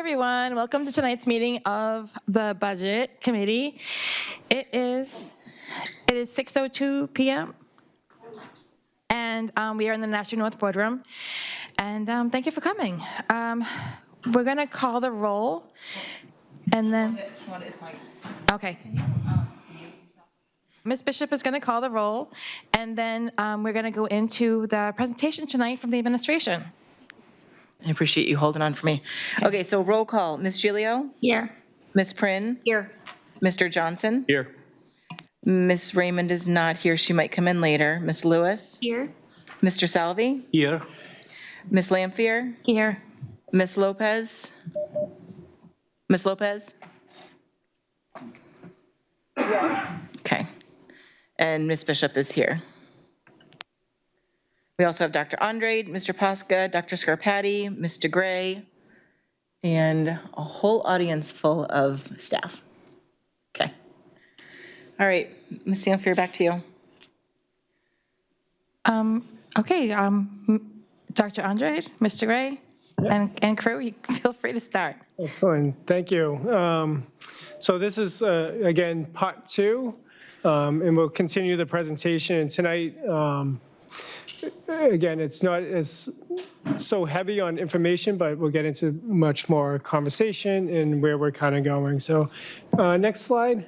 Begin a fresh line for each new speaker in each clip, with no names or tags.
everyone. Welcome to tonight's meeting of the Budget Committee. It is 6:02 p.m. and we are in the Nashua North Boardroom. And thank you for coming. We're going to call the roll, and then okay. Ms. Bishop is going to call the roll, and then we're going to go into the presentation tonight from the administration.
I appreciate you holding on for me. Okay, so roll call. Ms. Gilio?
Here.
Ms. Prin?
Here.
Mr. Johnson?
Here.
Ms. Raymond is not here. She might come in later. Ms. Lewis?
Here.
Mr. Salvi?
Here.
Ms. Lampier?
Here.
Ms. Lopez? Ms. Lopez? Okay. And Ms. Bishop is here. We also have Dr. Andrade, Mr. Posca, Dr. Scarpati, Mr. Gray, and a whole audience full of staff. Okay. All right, Ms. Lampier, back to you.
Okay, Dr. Andrade, Mr. Gray, and crew, you feel free to start.
Excellent, thank you. So this is, again, part two, and we'll continue the presentation. And tonight, again, it's not as so heavy on information, but we'll get into much more conversation and where we're kind of going. So next slide.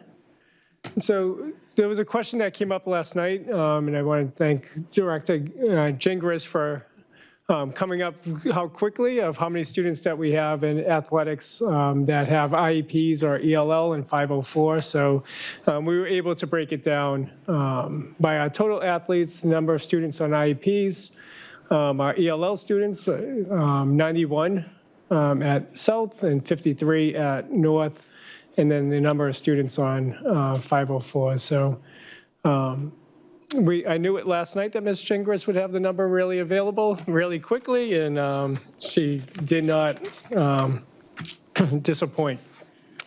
So there was a question that came up last night, and I want to thank Director Gingras for coming up how quickly of how many students that we have in athletics that have IEPs or ELL and 504. So we were able to break it down by our total athletes, number of students on IEPs, our ELL students, 91 at South and 53 at North, and then the number of students on 504. So I knew it last night that Ms. Gingras would have the number really available really quickly, and she did not disappoint.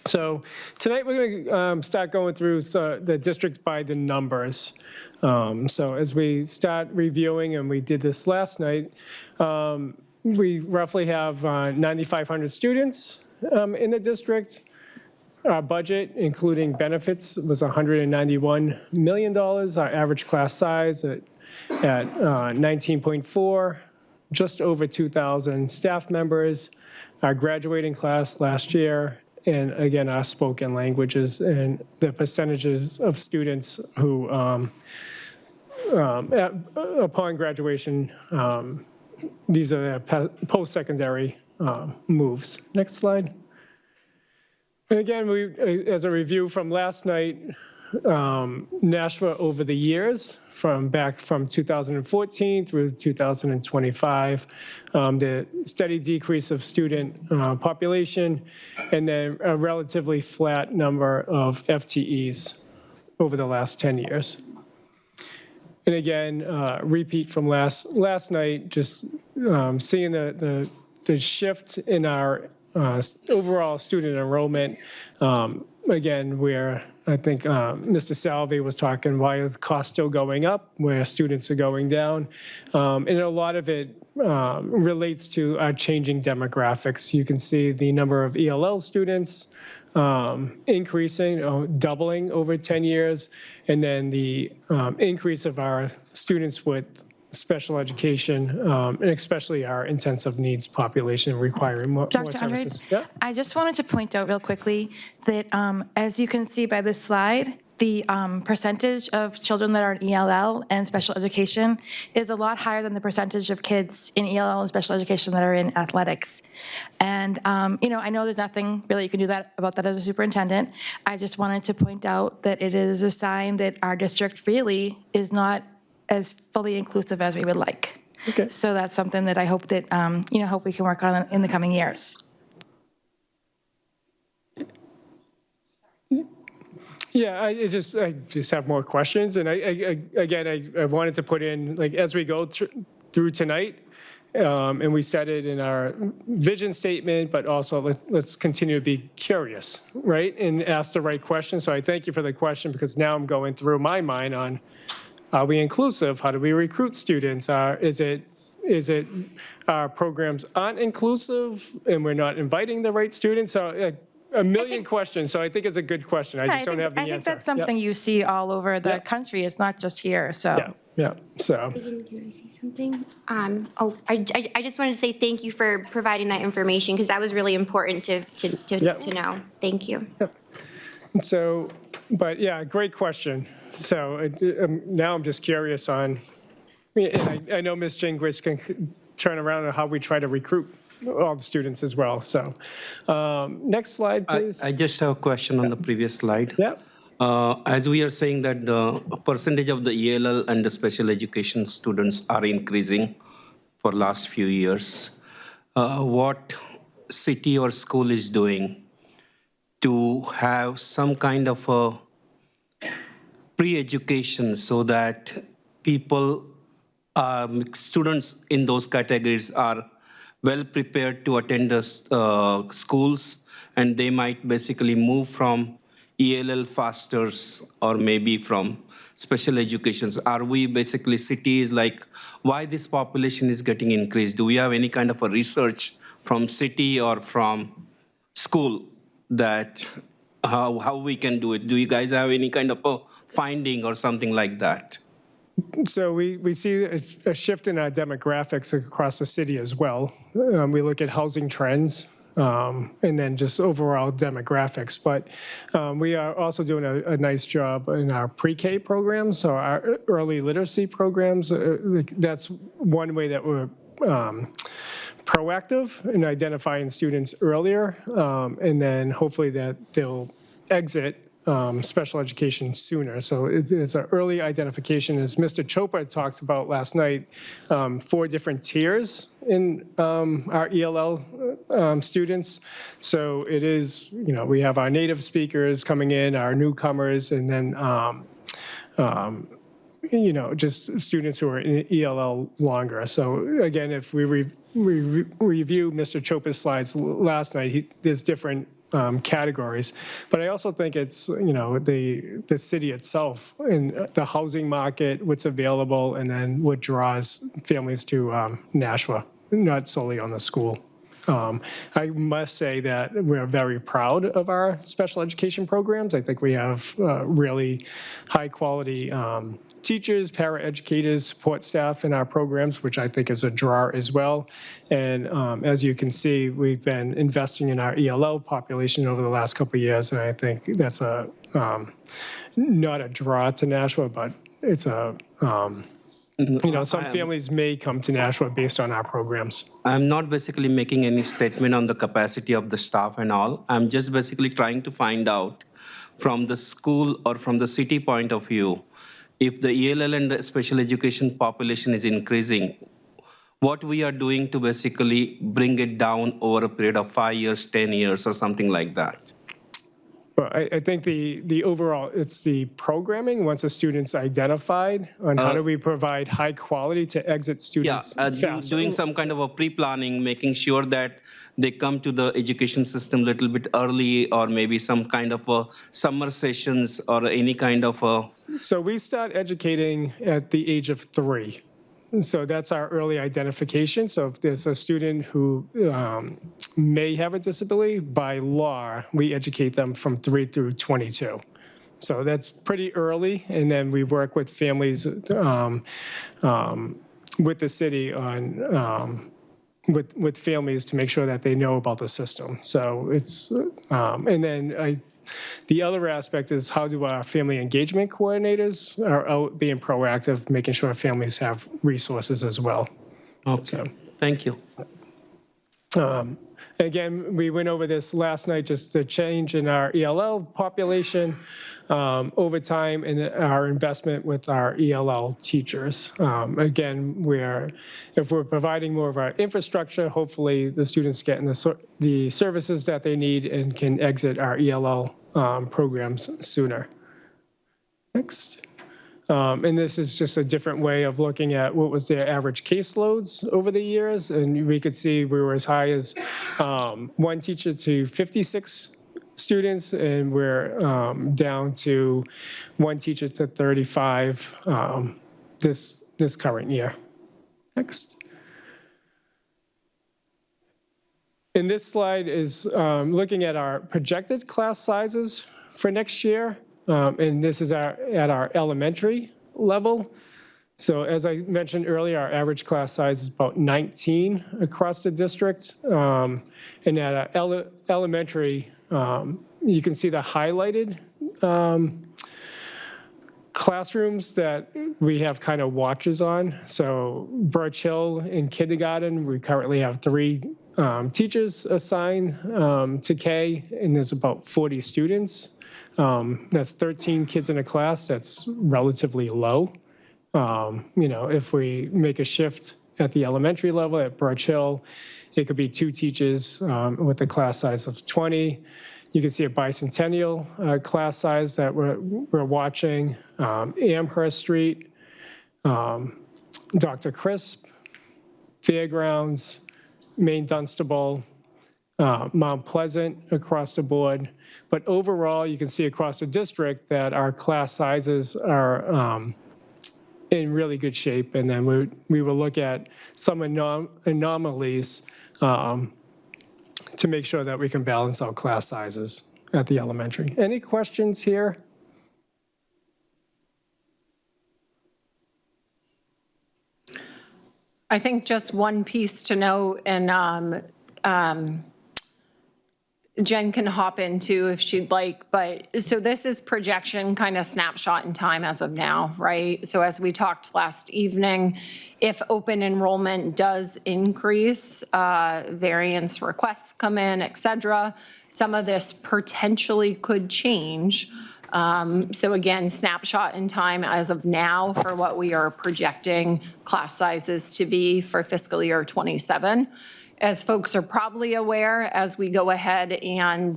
So tonight we're going to start going through the districts by the numbers. So as we start reviewing, and we did this last night, we roughly have 9,500 students in the district. Our budget, including benefits, was $191 million. Our average class size at 19.4, just over 2,000 staff members. Our graduating class last year, and again, our spoken languages and the percentages of students who, upon graduation, these are the post-secondary moves. Next slide. And again, as a review from last night, Nashua over the years, from 2014 through 2025, the steady decrease of student population, and then a relatively flat number of FTEs over the last 10 years. And again, repeat from last night, just seeing the shift in our overall student enrollment, again, where I think Mr. Salvi was talking, why is cost still going up, where students are going down? And a lot of it relates to our changing demographics. You can see the number of ELL students increasing, doubling over 10 years, and then the increase of our students with special education, and especially our intensive needs population requiring more services.
Yeah. I just wanted to point out real quickly that as you can see by this slide, the percentage of children that are in ELL and special education is a lot higher than the percentage of kids in ELL and special education that are in athletics. And, I know there's nothing really you can do about that as a superintendent. I just wanted to point out that it is a sign that our district really is not as fully inclusive as we would like.
Okay.
So that's something that I hope that, hope we can work on in the coming years.
Yeah, I just have more questions, and I wanted to put in, like, as we go through tonight, and we said it in our vision statement, but also let's continue to be curious, right, and ask the right questions. So I thank you for the question, because now I'm going through my mind on, are we inclusive? How do we recruit students? Is it Is it our programs aren't inclusive and we're not inviting the right students? So a million questions, so I think it's a good question. I just don't have the answer.
I think that's something you see all over the country. It's not just here, so.
Yeah, so.
Can I say something? I just wanted to say thank you for providing that information because that was really important to know. Thank you.
So, but yeah, great question. So now I'm just curious on, and I know Ms. Jingwitz can turn around on how we try to recruit all the students as well. So next slide, please.
I just have a question on the previous slide.
Yeah.
As we are saying that the percentage of the ELL and the special education students are increasing for last few years, what city or school is doing to have some kind of a pre-education so that people, students in those categories are well prepared to attend the schools, and they might basically move from ELL faster or maybe from special educations. Are we basically cities like why this population is getting increased? Do we have any kind of a research from city or from school that how we can do it? Do you guys have any kind of a finding or something like that?
So we see a shift in our demographics across the city as well. We look at housing trends and then just overall demographics. But we are also doing a nice job in our pre-K programs, so our early literacy programs. That's one way that we're proactive in identifying students earlier, and then hopefully that they'll exit special education sooner. So it's an early identification. As Mr. Chopra talked about last night, 4 different tiers in our ELL students. So it is, we have our native speakers coming in, our newcomers, and then, just students who are in ELL longer. So again, if we review Mr. Chopra's slides last night, there's different categories. But I also think it's, the city itself and the housing market, what's available, and then what draws families to Nashua, not solely on the school. I must say that we're very proud of our special education programs. I think we have really high-quality teachers, paraeducators, support staff in our programs, which I think is a draw as well. And as you can see, we've been investing in our ELL population over the last couple of years, and I think that's not a draw to Nashua, but it's a some families may come to Nashua based on our programs.
I'm not basically making any statement on the capacity of the staff and all. I'm just basically trying to find out from the school or from the city point of view, if the ELL and the special education population is increasing, what we are doing to basically bring it down over a period of 5 years, 10 years, or something like that.
Well, I think the overall, it's the programming, once a student's identified, on how do we provide high quality to exit students faster.
Doing some kind of a pre-planning, making sure that they come to the education system a little bit early, or maybe some kind of a summer sessions or any kind of a...
So we start educating at the age of 3. So that's our early identification. So if there's a student who may have a disability, by law, we educate them from 3 through 22. So that's pretty early. And then we work with families with the city on with families to make sure that they know about the system. So it's, and then the other aspect is how do our family engagement coordinators are out being proactive, making sure families have resources as well.
Okay,
So,
thank you.
again, we went over this last night, just the change in our ELL population over time and our investment with our ELL teachers. Again, if we're providing more of our infrastructure, hopefully the students get the services that they need and can exit our ELL programs sooner. Next. And this is just a different way of looking at what was their average caseloads over the years. And we could see we were as high as 1 teacher to 56 students, and we're down to 1 teacher to 35 this current year. Next. And this slide is looking at our projected class sizes for next year. And this is at our elementary level. So as I mentioned earlier, our average class size is about 19 across the district. And at our elementary, you can see the highlighted classrooms that we have kind of watches on. So Birch Hill in kindergarten, we currently have 3 teachers assigned to K, and there's about 40 students. That's 13 kids in a class. That's relatively low. If we make a shift at the elementary level at Birch Hill, it could be 2 teachers with a class size of 20. You can see a bicentennial class size that we're watching. Amherst Street, Dr. Crisp, Fairgrounds, Maine Dunstable, Mount Pleasant across the board. But overall, you can see across the district that our class sizes are in really good shape. And then we will look at some anomalies to make sure that we can balance out class sizes at the elementary. Any questions here?
I think just one piece to note, and Jen can hop into if she'd like, but so this is projection kind of snapshot in time as of now, right? So as we talked last evening, if open enrollment does increase, variance requests come in, et cetera, some of this potentially could change. So again, snapshot in time as of now for what we are projecting class sizes to be for fiscal year 27. As folks are probably aware, as we go ahead and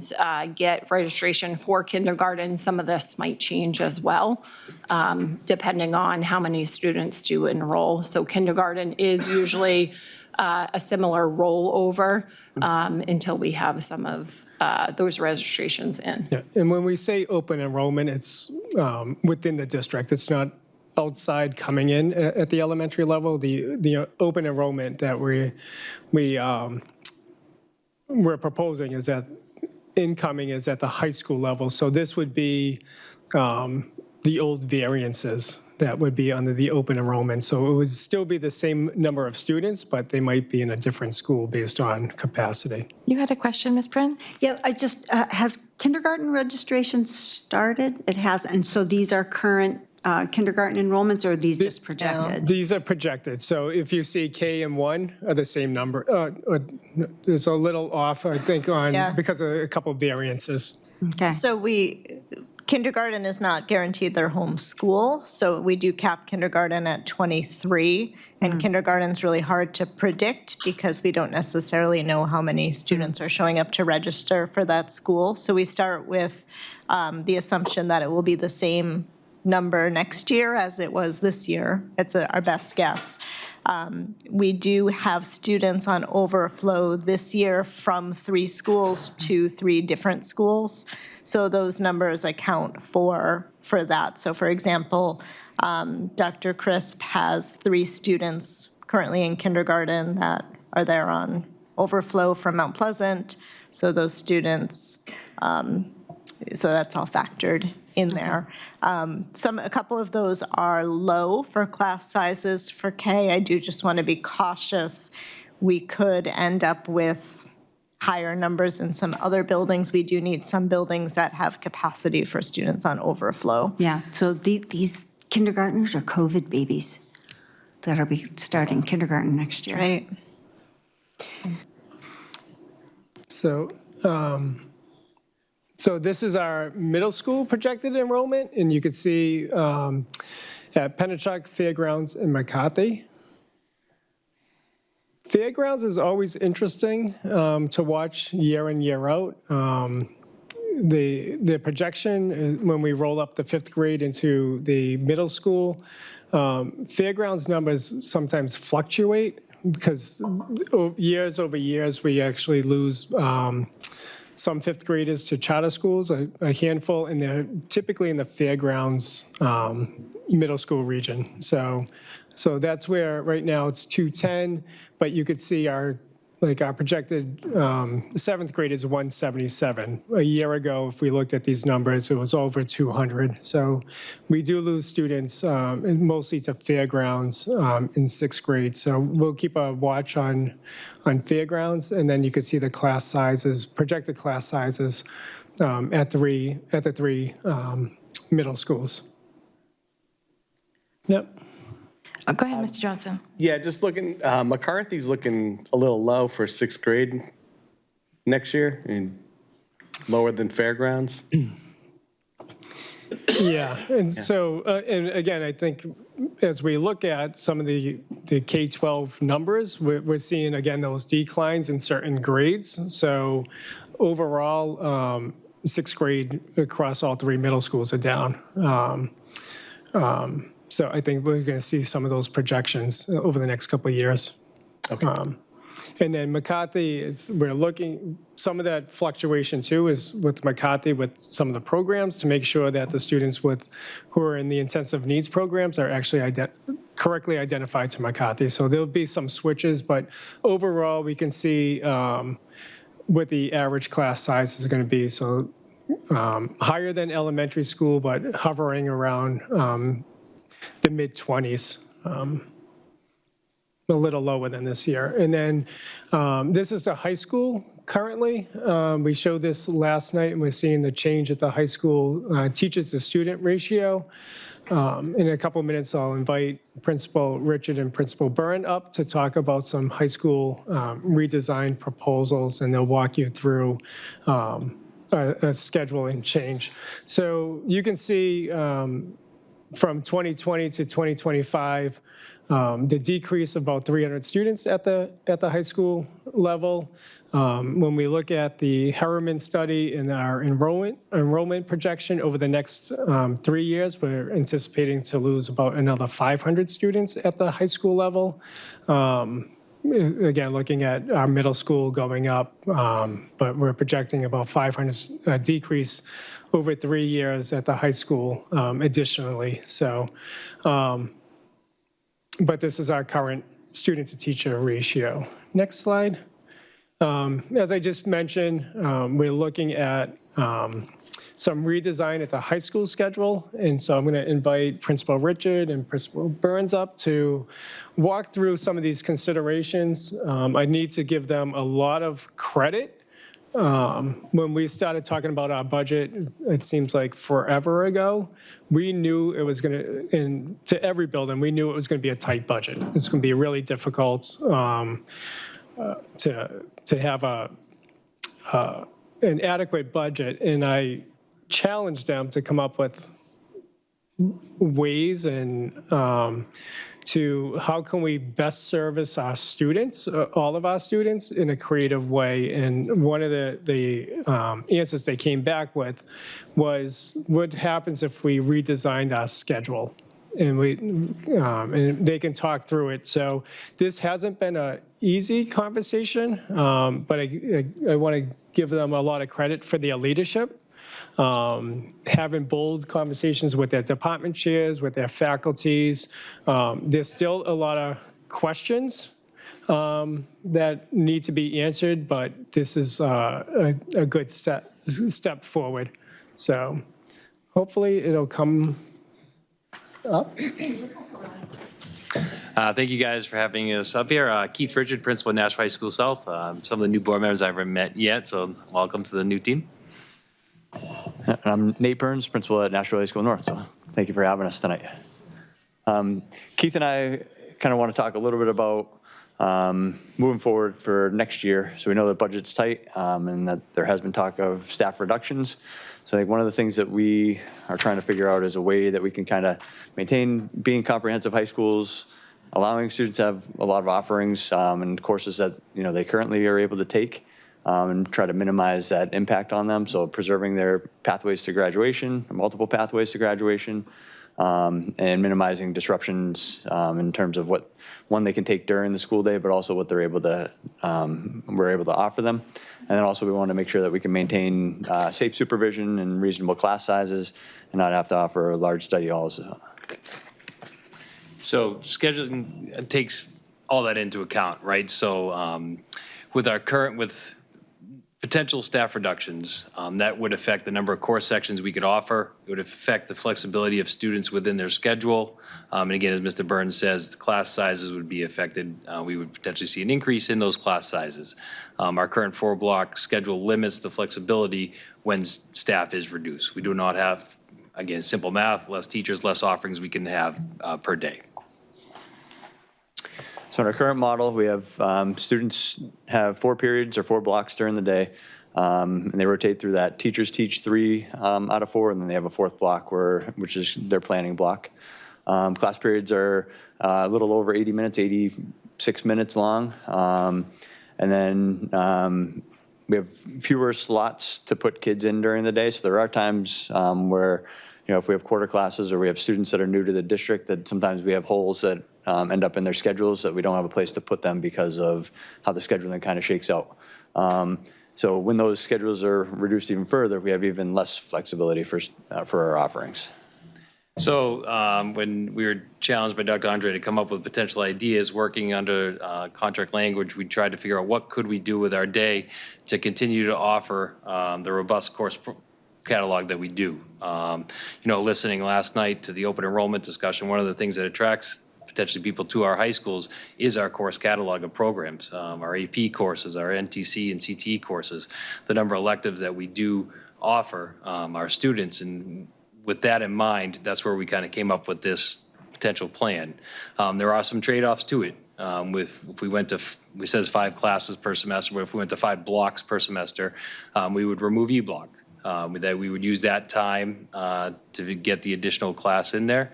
get registration for kindergarten, some of this might change as well, depending on how many students do enroll. So kindergarten is usually a similar rollover until we have some of those registrations in.
Yeah, and when we say open enrollment, it's within the district. It's not outside coming in at the elementary level. The open enrollment that we're proposing is that incoming is at the high school level. So this would be the old variances that would be under the open enrollment. So it would still be the same number of students, but they might be in a different school based on capacity.
You had a question, Ms. Brin?
Yeah, I just, has kindergarten registration started? It hasn't, and so these are current kindergarten enrollments, or are these just projected?
These are projected. So if you see K and 1 are the same number. It's a little off, I think, because of a couple of variances.
Okay.
So kindergarten is not guaranteed their home school, so we do cap kindergarten at 23, and kindergarten's really hard to predict because we don't necessarily know how many students are showing up to register for that school. So we start with the assumption that it will be the same number next year as it was this year. It's our best guess. We do have students on overflow this year from 3 schools to 3 different schools. So those numbers account for that. So for example, Dr. Crisp has 3 students currently in kindergarten that are there on overflow from Mount Pleasant. So those students, so that's all factored in there. A couple of those are low for class sizes for K. I do just want to be cautious. We could end up with higher numbers in some other buildings. We do need some buildings that have capacity for students on overflow.
Yeah, so these kindergartners are COVID babies that'll be starting kindergarten next year.
Right.
So this is our middle school projected enrollment, and you can see at Pennachuck, Fairgrounds, and McCarthy. Fairgrounds is always interesting to watch year in, year out. The projection, when we roll up the 5th grade into the middle school, Fairgrounds numbers sometimes fluctuate because years over years, we actually lose some 5th graders to charter schools, a handful, and they're typically in the Fairgrounds middle school region. So that's where right now it's 210, but you could see our like our projected seventh grade is 177. A year ago, if we looked at these numbers, it was over 200. So we do lose students, and mostly to fairgrounds in sixth grade. So we'll keep a watch on fairgrounds, and then you can see the class sizes, projected class sizes at the three middle schools. Yep.
Go ahead, Mr. Johnson.
Yeah, just looking, McCarthy's looking a little low for sixth grade next year, and lower than Fairgrounds.
Yeah, and so, and again, I think as we look at some of the K-12 numbers, we're seeing, again, those declines in certain grades. So overall, sixth grade across all three middle schools are down. So I think we're going to see some of those projections over the next couple of years.
Okay.
And then McCarthy, we're looking, some of that fluctuation too is with McCarthy with some of the programs to make sure that the students who are in the intensive needs programs are actually correctly identified to McCarthy. So there'll be some switches, but overall we can see what the average class size is going to be. So higher than elementary school, but hovering around the mid-20s, a little lower than this year. And then this is the high school currently. We showed this last night, and we're seeing the change at the high school teachers to student ratio. In a couple of minutes, I'll invite Principal Richard and Principal Byrne up to talk about some high school redesign proposals, and they'll walk you through a scheduling change. So you can see from 2020 to 2025, the decrease of about 300 students at the high school level. When we look at the Harriman study and our enrollment projection over the next 3 years, we're anticipating to lose about another 500 students at the high school level. Again, looking at our middle school going up, but we're projecting about 500 decrease over 3 years at the high school additionally. So, but this is our current student to teacher ratio. Next slide. As I just mentioned, we're looking at some redesign at the high school schedule. And so I'm going to invite Principal Richard and Principal Burns up to walk through some of these considerations. I need to give them a lot of credit. When we started talking about our budget, it seems like forever ago, we knew it was going to, and to every building, we knew it was going to be a tight budget. It's going to be really difficult to have an adequate budget. And I challenged them to come up with ways and to how can we best service our students, all of our students, in a creative way. And one of the answers they came back with was, what happens if we redesigned our schedule? And and they can talk through it. So this hasn't been an easy conversation, but I want to give them a lot of credit for their leadership. Having bold conversations with their department chairs, with their faculties. There's still a lot of questions that need to be answered, but this is a good step forward. So hopefully it'll come up.
Thank you guys for having us up here. Keith Richard, Principal at Nashua High School South. Some of the new board members I haven't met yet, so welcome to the new team.
And I'm Nate Burns, Principal at Nashua High School North, so thank you for having us tonight. Keith and I kind of want to talk a little bit about moving forward for next year. So we know the budget's tight and that there has been talk of staff reductions. So I think one of the things that we are trying to figure out is a way that we can kind of maintain being comprehensive high schools, allowing students to have a lot of offerings and courses that they currently are able to take. And try to minimize that impact on them. So preserving their pathways to graduation, multiple pathways to graduation, and minimizing disruptions in terms of what they can take during the school day, but also what we're able to offer them. And then also we want to make sure that we can maintain safe supervision and reasonable class sizes and not have to offer large study halls.
So scheduling takes all that into account, right? So with potential staff reductions, that would affect the number of course sections we could offer. It would affect the flexibility of students within their schedule. And again, as Mr. Burns says, the class sizes would be affected. We would potentially see an increase in those class sizes. Our current 4-block schedule limits the flexibility when staff is reduced. We do not have, again, simple math, less teachers, less offerings we can have per day.
So in our current model, we have students have 4 periods or 4 blocks during the day, and they rotate through that. Teachers teach 3 out of 4, and then they have a 4th block, which is their planning block. Class periods are a little over 80 minutes, 86 minutes long, and then we have fewer slots to put kids in during the day. So there are times where, if we have quarter classes or we have students that are new to the district, that sometimes we have holes that end up in their schedules that we don't have a place to put them because of how the scheduling kind of shakes out. So when those schedules are reduced even further, we have even less flexibility for our offerings.
So when we were challenged by Dr. Andre to come up with potential ideas, working under contract language, we tried to figure out what could we do with our day to continue to offer the robust course catalog that we do. Listening last night to the open enrollment discussion, one of the things that attracts potentially people to our high schools is our course catalog of programs, our AP courses, our NTC and CTE courses, the number of electives that we do offer our students. And with that in mind, that's where we kind of came up with this potential plan. There are some trade-offs to it. If we went to, it says 5 classes per semester, but if we went to 5 blocks per semester, we would remove E-block. That we would use that time to get the additional class in there.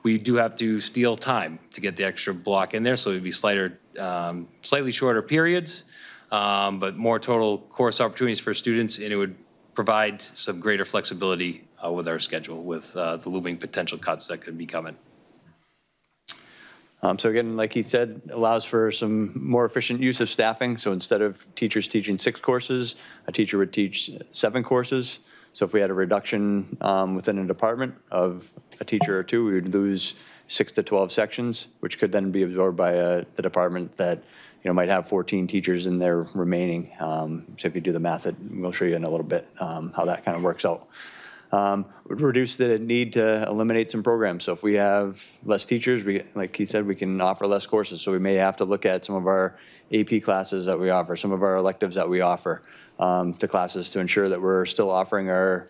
We do have to steal time to get the extra block in there, so it would be slightly shorter periods, but more total course opportunities for students, and it would provide some greater flexibility with our schedule, with the looming potential cuts that could be coming.
So again, like he said, allows for some more efficient use of staffing. So instead of teachers teaching 6 courses, a teacher would teach 7 courses. So if we had a reduction within a department of a teacher or 2, we would lose 6 to 12 sections, which could then be absorbed by the department that might have 14 teachers in there remaining. So if you do the math, we'll show you in a little bit how that kind of works out. Reduce the need to eliminate some programs. So if we have less teachers, like he said, we can offer less courses. So we may have to look at some of our AP classes that we offer, some of our electives that we offer to classes to ensure that we're still offering our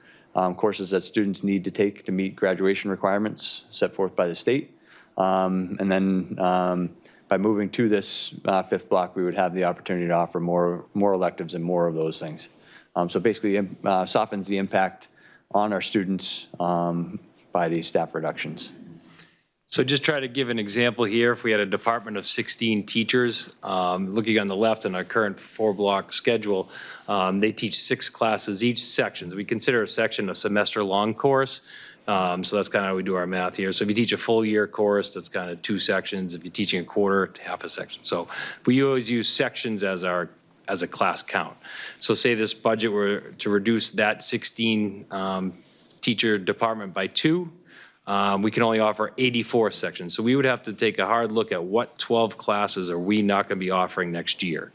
courses that students need to take to meet graduation requirements set forth by the state. And then by moving to this 5th block, we would have the opportunity to offer more electives and more of those things. So basically softens the impact on our students by these staff reductions.
So just try to give an example here. If we had a department of 16 teachers, looking on the left in our current 4-block schedule, they teach 6 classes each section. We consider a section a semester-long course. So that's kind of how we do our math here. So if you teach a full year course, that's kind of 2 sections. If you're teaching a quarter, half a section. So we always use sections as a class count. So say this budget were to reduce that 16 teacher department by 2, we can only offer 84 sections. So we would have to take a hard look at what 12 classes are we not going to be offering next year.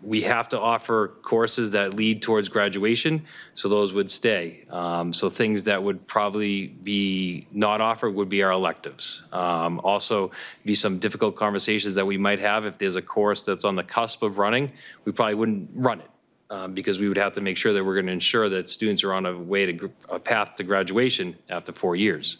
We have to offer courses that lead towards graduation, so those would stay. So things that would probably be not offered would be our electives. Also be some difficult conversations that we might have if there's a course that's on the cusp of running, we probably wouldn't run it. Because we would have to make sure that we're going to ensure that students are on a path to graduation after 4 years.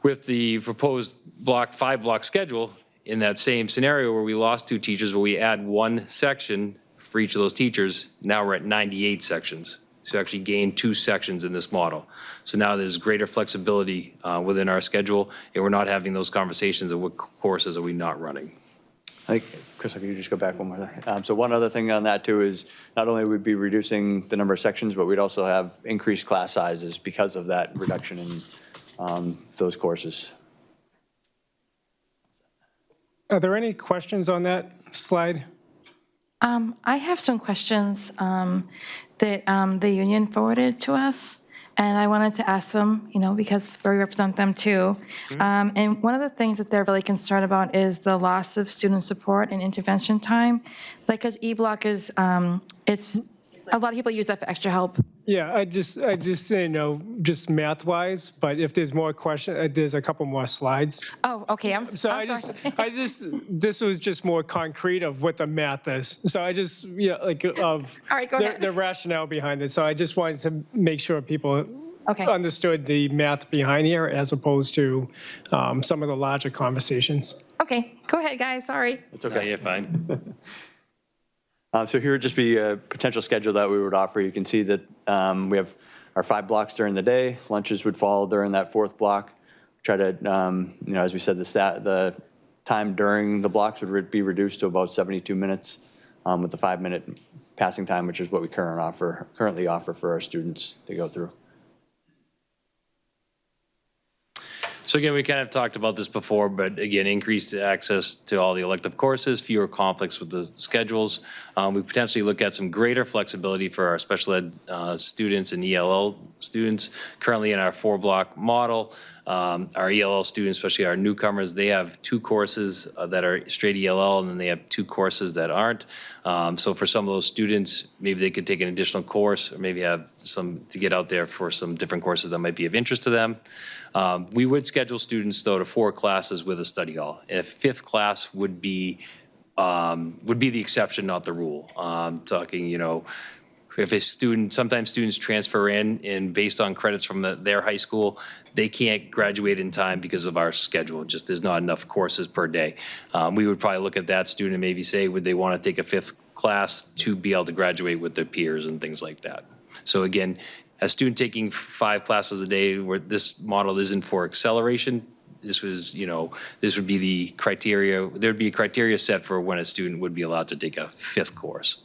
With the proposed 5-block schedule, in that same scenario where we lost 2 teachers, where we add 1 section for each of those teachers, now we're at 98 sections. So actually gain 2 sections in this model. So now there's greater flexibility within our schedule, and we're not having those conversations of what courses are we not running.
I think, Chris, can you just go back one more thing? So one other thing on that too is not only would we be reducing the number of sections, but we'd also have increased class sizes because of that reduction in those courses.
Are there any questions on that slide?
I have some questions that the union forwarded to us. and I wanted to ask them, because we represent them too. And one of the things that they're really concerned about is the loss of student support and intervention time. Like, because E-Block is, it's, a lot of people use that for extra help.
Yeah, I just just math-wise, but if there's more questions, there's a couple more slides.
Oh, okay, I'm
So
sorry.
this was just more concrete of what the math is. So I just, of
All right, go ahead.
the rationale behind it. So I just wanted to make sure people
Okay.
understood the math behind here as opposed to some of the larger conversations.
Okay, go ahead, guys, sorry.
It's
Okay,
okay.
you're fine.
So here would just be a potential schedule that we would offer. You can see that we have our 5 blocks during the day. Lunches would fall during that 4th block. Try to, as we said, the time during the blocks would be reduced to about 72 minutes with the 5-minute passing time, which is what we currently offer for our students to go through.
So again, we kind of talked about this before, but again, increased access to all the elective courses, fewer conflicts with the schedules. We potentially look at some greater flexibility for our special ed students and ELL students. Currently in our 4-block model, our ELL students, especially our newcomers, they have 2 courses that are straight ELL, and then they have 2 courses that aren't. So for some of those students, maybe they could take an additional course, or maybe have some to get out there for some different courses that might be of interest to them. We would schedule students, though, to 4 classes with a study hall. And a 5th class would be the exception, not the rule. Talking, if a student, sometimes students transfer in, and based on credits from their high school, they can't graduate in time because of our schedule. Just there's not enough courses per day. We would probably look at that student and maybe say, would they want to take a 5th class to be able to graduate with their peers and things like that. So again, a student taking 5 classes a day, where this model isn't for acceleration, this would be the criteria, there'd be a criteria set for when a student would be allowed to take a 5th course.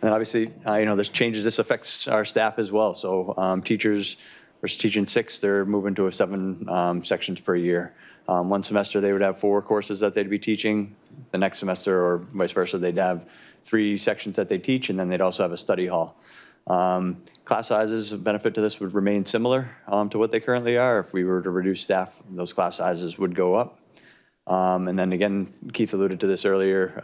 And obviously, this changes, this affects our staff as well. So teachers versus teaching 6, they're moving to 7 sections per year. One semester, they would have 4 courses that they'd be teaching. The next semester, or vice versa, they'd have 3 sections that they teach, and then they'd also have a study hall. Class sizes, benefit to this would remain similar to what they currently are. If we were to reduce staff, those class sizes would go up. And then again, Keith alluded to this earlier,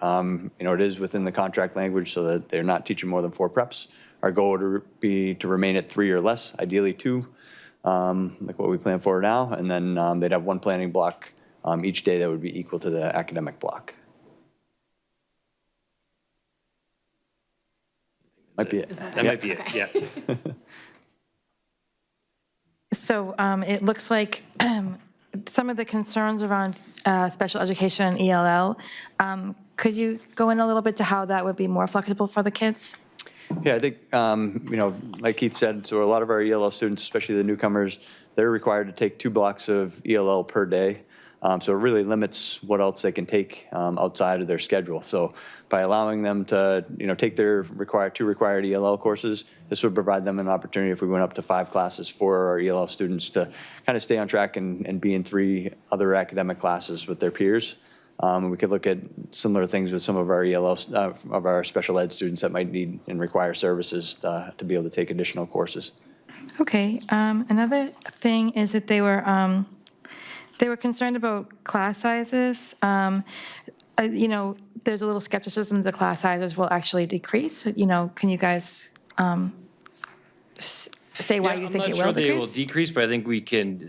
it is within the contract language so that they're not teaching more than 4 preps. Our goal would be to remain at 3 or less, ideally 2, like what we plan for now. And then they'd have 1 planning block each day that would be equal to the academic block. Might be it.
That might be it, yeah.
So it looks like some of the concerns around special education and ELL, could you go in a little bit to how that would be more flexible for the kids?
Yeah, I think, like Keith said, so a lot of our ELL students, especially the newcomers, they're required to take 2 blocks of ELL per day. So it really limits what else they can take outside of their schedule. So by allowing them to, take their 2 required ELL courses, this would provide them an opportunity, if we went up to 5 classes for our ELL students, to kind of stay on track and be in 3 other academic classes with their peers. We could look at similar things with some of our of our special ed students that might need and require services to be able to take additional courses.
Okay, another thing is that they were concerned about class sizes. There's a little skepticism that the class sizes will actually decrease. Can you guys say why you think it will decrease?
I'm not sure they will decrease, but I think we can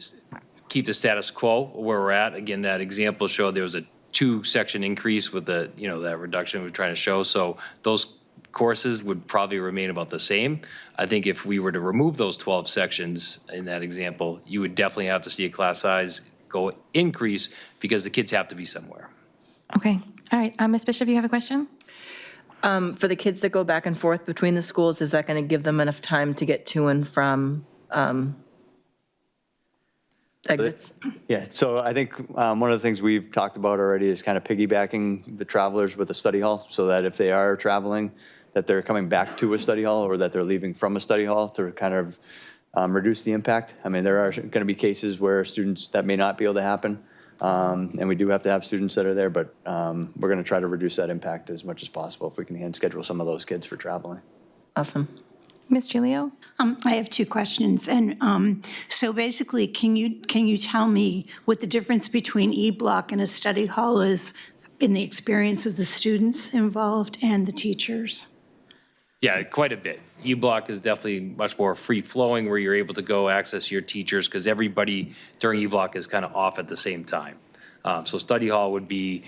keep the status quo where we're at. Again, that example showed there was a 2-section increase with the, that reduction we're trying to show. So those courses would probably remain about the same. I think if we were to remove those 12 sections in that example, you would definitely have to see a class size increase because the kids have to be somewhere.
Okay, all right. Ms. Bishop, you have a question?
For the kids that go back and forth between the schools, is that going to give them enough time to get to and from exits?
Yeah, so I think one of the things we've talked about already is kind of piggybacking the travelers with a study hall, so that if they are traveling, that they're coming back to a study hall or that they're leaving from a study hall to kind of reduce the impact. I mean, there are going to be cases where students, that may not be able to happen, and we do have to have students that are there, but we're going to try to reduce that impact as much as possible if we can hand schedule some of those kids for traveling.
Awesome.
Ms. Gilio?
I have two questions, and so basically, can you tell me what the difference between E-Block and a study hall is in the experience of the students involved and the teachers?
Yeah, quite a bit. E-Block is definitely much more free-flowing, where you're able to go access your teachers, because everybody during E-Block is kind of off at the same time. So study hall would be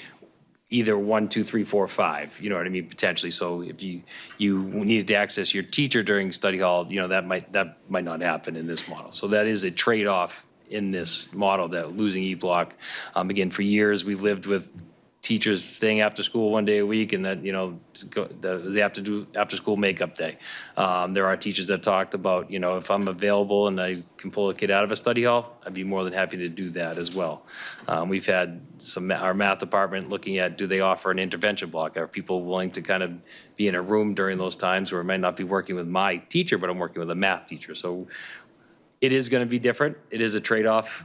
either 1, 2, 3, 4, 5, you know what I mean, potentially. So if you needed to access your teacher during study hall, you know, that might not happen in this model. So that is a trade-off in this model, that losing E-Block. Again, for years, we've lived with teachers staying after school 1 day a week, and that, you know, they have to do after-school makeup day. There are teachers that talked about, you know, if I'm available and I can pull a kid out of a study hall, I'd be more than happy to do that as well. We've had our math department looking at, do they offer an intervention block? Are people willing to kind of be in a room during those times where I might not be working with my teacher, but I'm working with a math teacher? So it is going to be different. It is a trade-off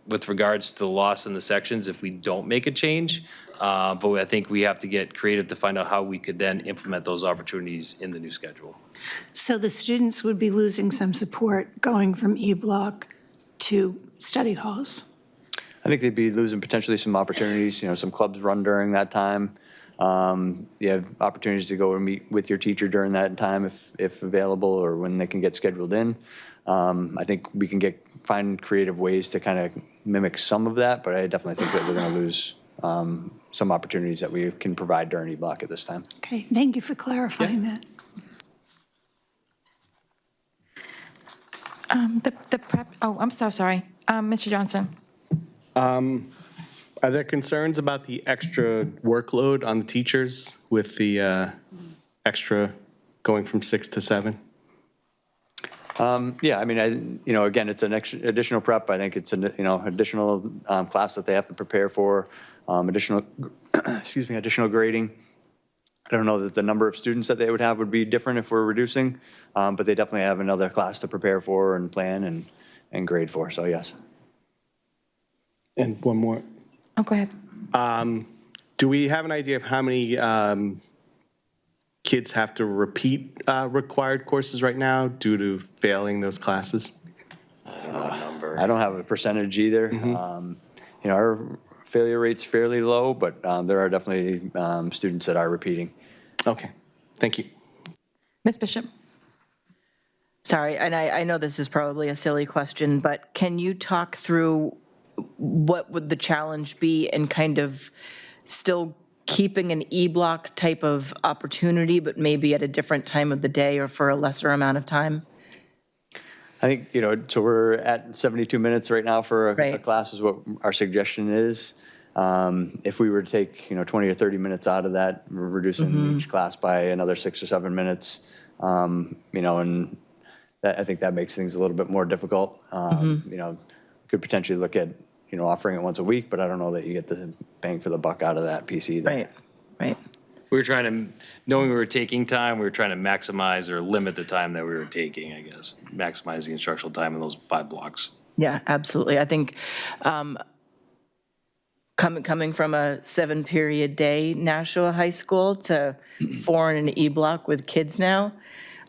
with regards to the loss in the sections if we don't make a change. But I think we have to get creative to find out how we could then implement those opportunities in the new schedule.
So the students would be losing some support going from E-Block to study halls?
I think they'd be losing potentially some opportunities. You know, some clubs run during that time. You have opportunities to go and meet with your teacher during that time if available, or when they can get scheduled in. I think we can find creative ways to kind of mimic some of that, but I definitely think that we're going to lose some opportunities that we can provide during E-Block at this time.
Okay, thank you for clarifying that.
The prep, oh, I'm so sorry. Mr. Johnson?
Are there concerns about the extra workload on the teachers with the extra going from 6 to 7?
Yeah, I mean, again, it's an additional prep. I think it's an, additional class that they have to prepare for, additional grading. I don't know that the number of students that they would have would be different if we're reducing, but they definitely have another class to prepare for and plan and grade for, so yes.
And one more.
Oh, go ahead.
Do we have an idea of how many kids have to repeat required courses right now due to failing those classes?
I don't have a percentage either. Our failure rate's fairly low, but there are definitely students that are repeating.
Okay, thank you.
Ms. Bishop?
Sorry, and I know this is probably a silly question, but can you talk through what would the challenge be in kind of still keeping an E-Block type of opportunity, but maybe at a different time of the day or for a lesser amount of time?
I think, so we're at 72 minutes right now for a class is what our suggestion is. If we were to take, 20 or 30 minutes out of that, we're reducing each class by another 6 or 7 minutes, and I think that makes things a little bit more difficult. Could potentially look at, offering it once a week, but I don't know that you get the bang for the buck out of that piece either.
Right.
We were trying to, knowing we were taking time, we were trying to maximize or limit the time that we were taking, I guess. Maximize the instructional time in those 5 blocks.
Yeah, absolutely. I think coming from a 7-period day Nashua High School to 4 in an E-Block with kids now,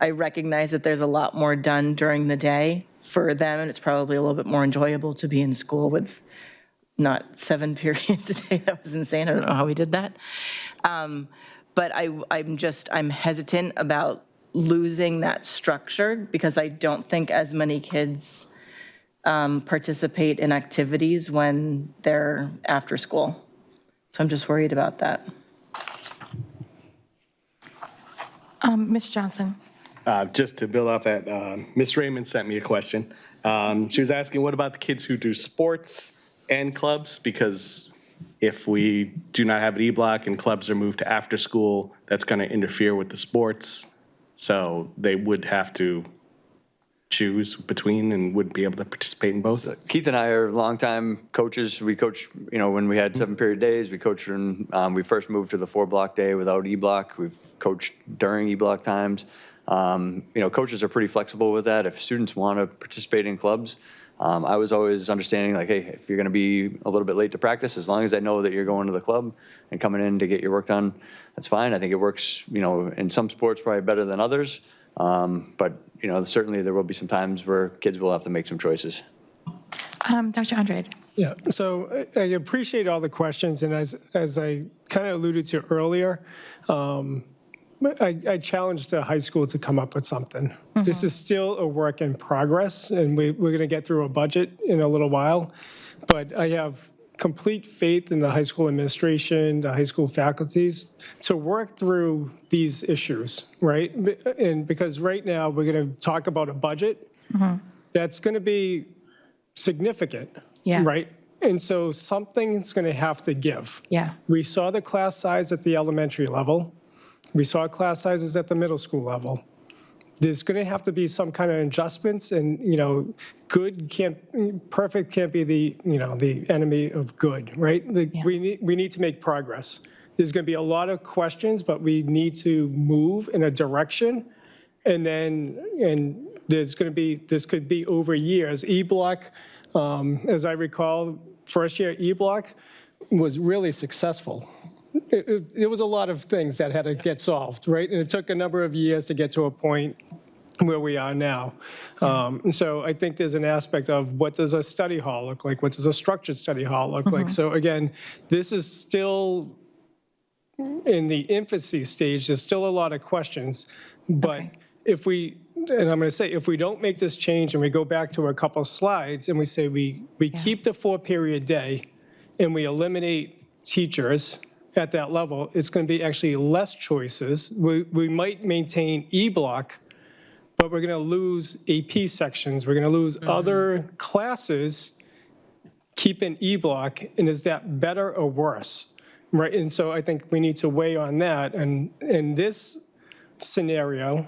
I recognize that there's a lot more done during the day for them, and it's probably a little bit more enjoyable to be in school with not 7 periods a day. That was insane. I don't know how we did that. But I'm hesitant about losing that structure because I don't think as many kids participate in activities when they're after school. So I'm just worried about that.
Ms. Johnson?
Just to build off that, Ms. Raymond sent me a question. She was asking, what about the kids who do sports and clubs? Because if we do not have an E-Block and clubs are moved to after school, that's going to interfere with the sports. So they would have to choose between and wouldn't be able to participate in both.
Keith and I are longtime coaches. We coached, when we had 7-period days. We coached when we first moved to the 4-block day without E-Block. We've coached during E-Block times. Coaches are pretty flexible with that. If students want to participate in clubs, I was always understanding like, hey, if you're going to be a little bit late to practice, as long as I know that you're going to the club and coming in to get your work done, that's fine. I think it works, in some sports probably better than others. But, certainly there will be some times where kids will have to make some choices.
Dr. Andrade.
Yeah, so I appreciate all the questions, and as I kind of alluded to earlier, I challenged the high school to come up with something. This is still a work in progress, and we're going to get through a budget in a little while, but I have complete faith in the high school administration, the high school faculties, to work through these issues, right? And because right now, we're going to talk about a budget that's going to be significant, right? And so something's going to have to give.
Yeah.
We saw the class size at the elementary level. We saw class sizes at the middle school level. There's going to have to be some kind of adjustments, and perfect can't be the enemy of good, right? We need to make progress. There's going to be a lot of questions, but we need to move in a direction, and this could be over years. E-Block, as I recall, first year E-Block was really successful. It was a lot of things that had to get solved, right? And it took a number of years to get to a point where we are now. So I think there's an aspect of what does a study hall look like? What does a structured study hall look like? So again, this is still in the infancy stage. There's still a lot of questions. But if we don't make this change and we go back to a couple slides and we say we keep the 4-period day and we eliminate teachers at that level, it's going to be actually less choices. We might maintain E-Block, but we're going to lose AP sections. We're going to lose other classes, keeping E-Block, and is that better or worse? Right, and so I think we need to weigh on that. And in this scenario,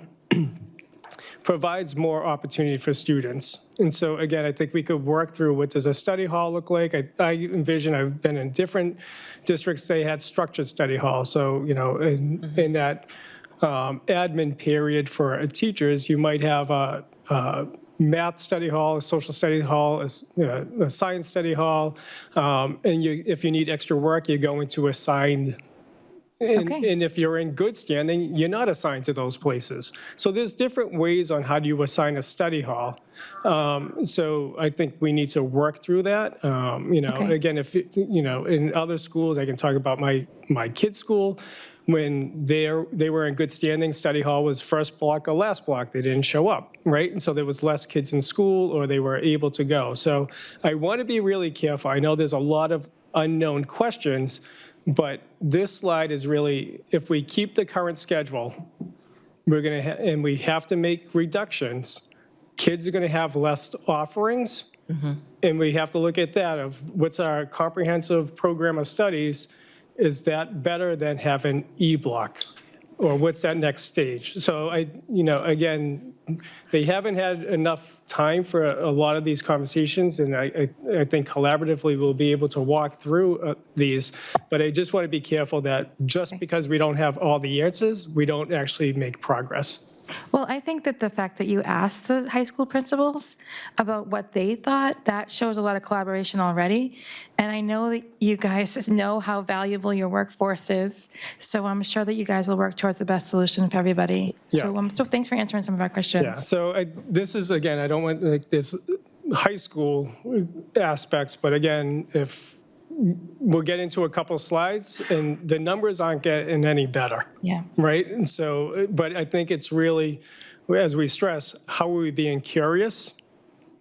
provides more opportunity for students. And so again, I think we could work through what does a study hall look like. I envision, I've been in different districts, they had structured study halls. So, in that admin period for teachers, you might have a math study hall, a social study hall, a science study hall. And if you need extra work, you go into assigned. And if you're in good standing, you're not assigned to those places. So there's different ways on how do you assign a study hall. So I think we need to work through that. Again, if in other schools, I can talk about my kids' school. When they were in good standing, study hall was first block or last block. They didn't show up, right? And so there was less kids in school, or they were able to go. So I want to be really careful. I know there's a lot of unknown questions, but this slide is really, if we keep the current schedule, and we have to make reductions, kids are going to have less offerings, and we have to look at that of what's our comprehensive program of studies. Is that better than having E-Block? Or what's that next stage? So again, they haven't had enough time for a lot of these conversations, and I think collaboratively we'll be able to walk through these. But I just want to be careful that just because we don't have all the answers, we don't actually make progress.
Well, I think that the fact that you asked the high school principals about what they thought, that shows a lot of collaboration already. And I know that you guys know how valuable your workforce is. So I'm sure that you guys will work towards the best solution for everybody.
Yeah.
So thanks for answering some of our questions.
Yeah, so this is, again, I don't want this high school aspects, but again, if we'll get into a couple slides, and the numbers aren't getting any better.
Yeah.
Right? And so, but I think it's really, as we stress, how are we being curious?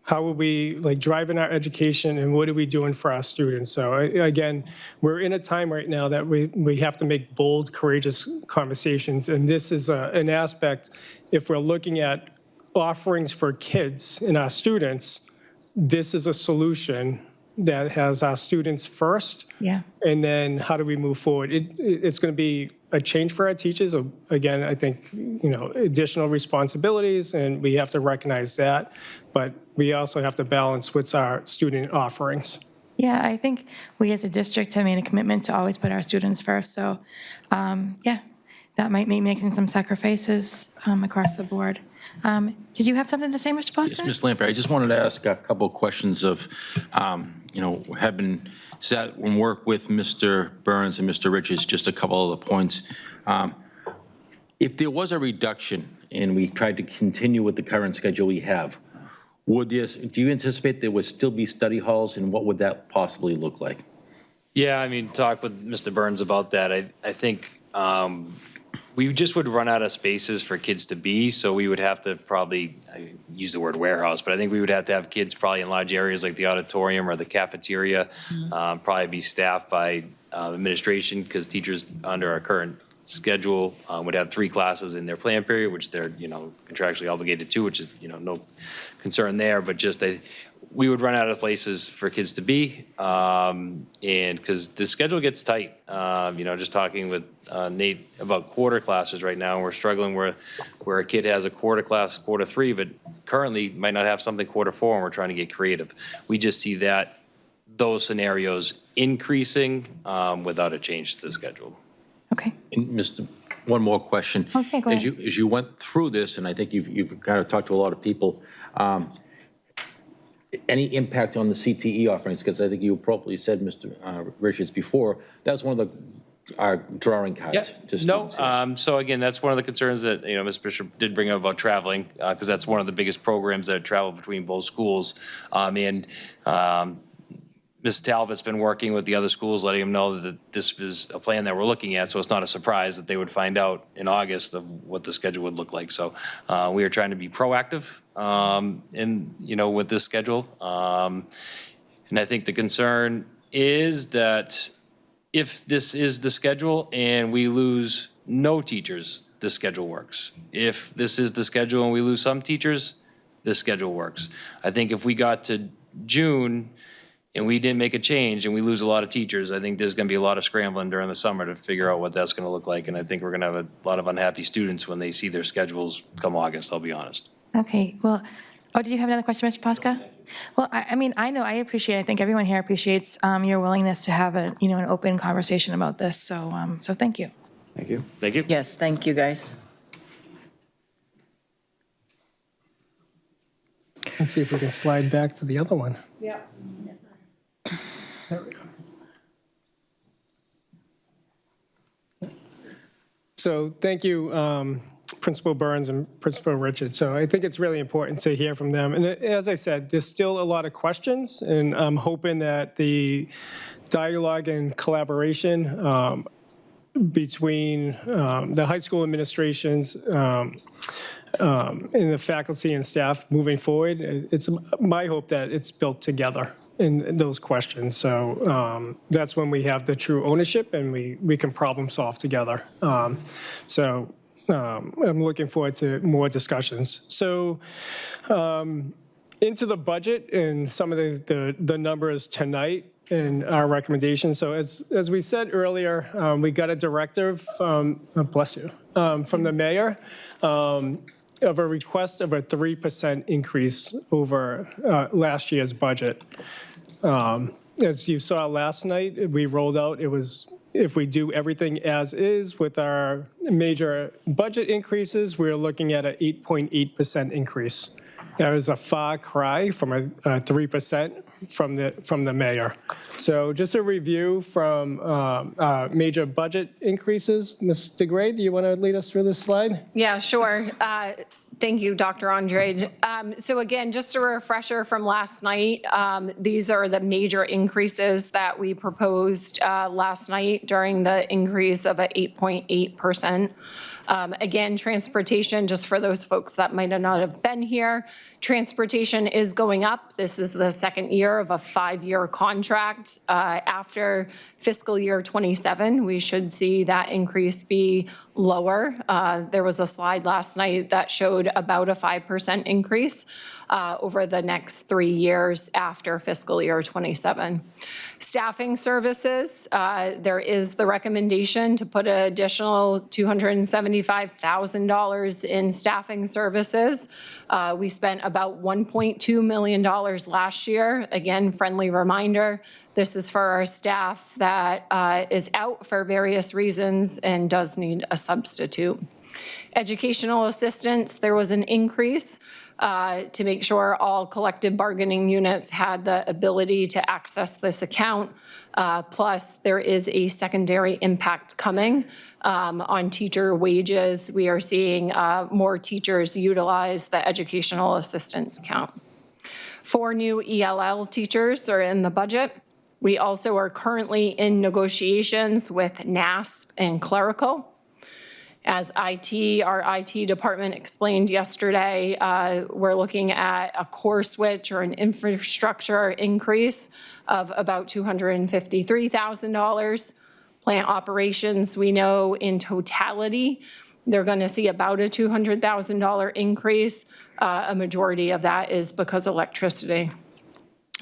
How are we driving our education, and what are we doing for our students? So again, we're in a time right now that we have to make bold, courageous conversations. And this is an aspect, if we're looking at offerings for kids and our students, this is a solution that has our students first.
Yeah.
And then how do we move forward? It's going to be a change for our teachers. Again, I think, additional responsibilities, and we have to recognize that. But we also have to balance what's our student offerings.
Yeah, I think we as a district have made a commitment to always put our students first. So, that might mean making some sacrifices across the board. Did you have something to say, Mr. Posca?
Yes, Ms. Lampert, I just wanted to ask a couple of questions of, have been sat and worked with Mr. Burns and Mr. Richards, just a couple of the points. If there was a reduction and we tried to continue with the current schedule we have, do you anticipate there would still be study halls, and what would that possibly look like?
Yeah, I mean, talk with Mr. Burns about that. I think we just would run out of spaces for kids to be, so we would have to probably, I use the word warehouse, but I think we would have to have kids probably in large areas like the auditorium or the cafeteria, probably be staffed by administration, because teachers under our current schedule would have 3 classes in their plan period, which they're, contractually obligated to, which is, no concern there, but just we would run out of places for kids to be, and because the schedule gets tight. Just talking with Nate about quarter classes right now, and we're struggling where a kid has a quarter class, quarter 3, but currently might not have something quarter 4, and we're trying to get creative. We just see those scenarios increasing without a change to the schedule.
Okay.
And one more question.
Okay, go ahead.
As you went through this, and I think you've kind of talked to a lot of people, any impact on the CTE offerings? Because I think you appropriately said, Mr. Richards, before, that was one of our drawing cards to students.
No, so again, that's one of the concerns that, Ms. Bishop did bring up about traveling, because that's one of the biggest programs that travel between both schools. Ms. Talbot's been working with the other schools, letting them know that this is a plan that we're looking at, so it's not a surprise that they would find out in August of what the schedule would look like. So we are trying to be proactive with this schedule. And I think the concern is that if this is the schedule and we lose no teachers, the schedule works. If this is the schedule and we lose some teachers, this schedule works. I think if we got to June and we didn't make a change and we lose a lot of teachers, I think there's going to be a lot of scrambling during the summer to figure out what that's going to look like. And I think we're going to have a lot of unhappy students when they see their schedules come August, I'll be honest.
Okay, well, did you have another question, Mr. Posca? Well, I appreciate, I think everyone here appreciates your willingness to have an open conversation about this. So thank you.
Thank you.
Thank you.
Yes, thank you, guys.
Let's see if we can slide back to the other one.
Yeah.
There we go. So thank you, Principal Burns and Principal Richards. So I think it's really important to hear from them. And as I said, there's still a lot of questions, and I'm hoping that the dialogue and collaboration between the high school administrations and the faculty and staff moving forward, it's my hope that it's built together in those questions. So that's when we have the true ownership and we can problem solve together. So I'm looking forward to more discussions. So into the budget and some of the numbers tonight and our recommendations. So as we said earlier, we got a directive, bless you, from the mayor of a request of a 3% increase over last year's budget. As you saw last night, we rolled out, it was, if we do everything as is with our major budget increases, we're looking at an 8.8% increase. That is a far cry from a 3% from the mayor. So just a review from major budget increases. Ms. DeGray, do you want to lead us through this slide?
Yeah, sure. Thank you, Dr. Andrade. So again, just a refresher from last night, these are the major increases that we proposed last night during the increase of a 8.8%. Again, transportation, just for those folks that might not have been here, transportation is going up. This is the second year of a 5-year contract. After fiscal year 27, we should see that increase be lower. There was a slide last night that showed about a 5% increase over the next 3 years after fiscal year 27. Staffing services, there is the recommendation to put an additional $275,000 in staffing services. We spent about $1.2 million last year. Again, friendly reminder, this is for our staff that is out for various reasons and does need a substitute. Educational assistance, there was an increase to make sure all collective bargaining units had the ability to access this account. Plus, there is a secondary impact coming on teacher wages. We are seeing more teachers utilize the educational assistance account. 4 new ELL teachers are in the budget. We also are currently in negotiations with NASP and Clerical. As our IT department explained yesterday, we're looking at a core switch or an infrastructure increase of about $253,000. Plant operations, we know in totality, they're going to see about a $200,000 increase. A majority of that is because of electricity.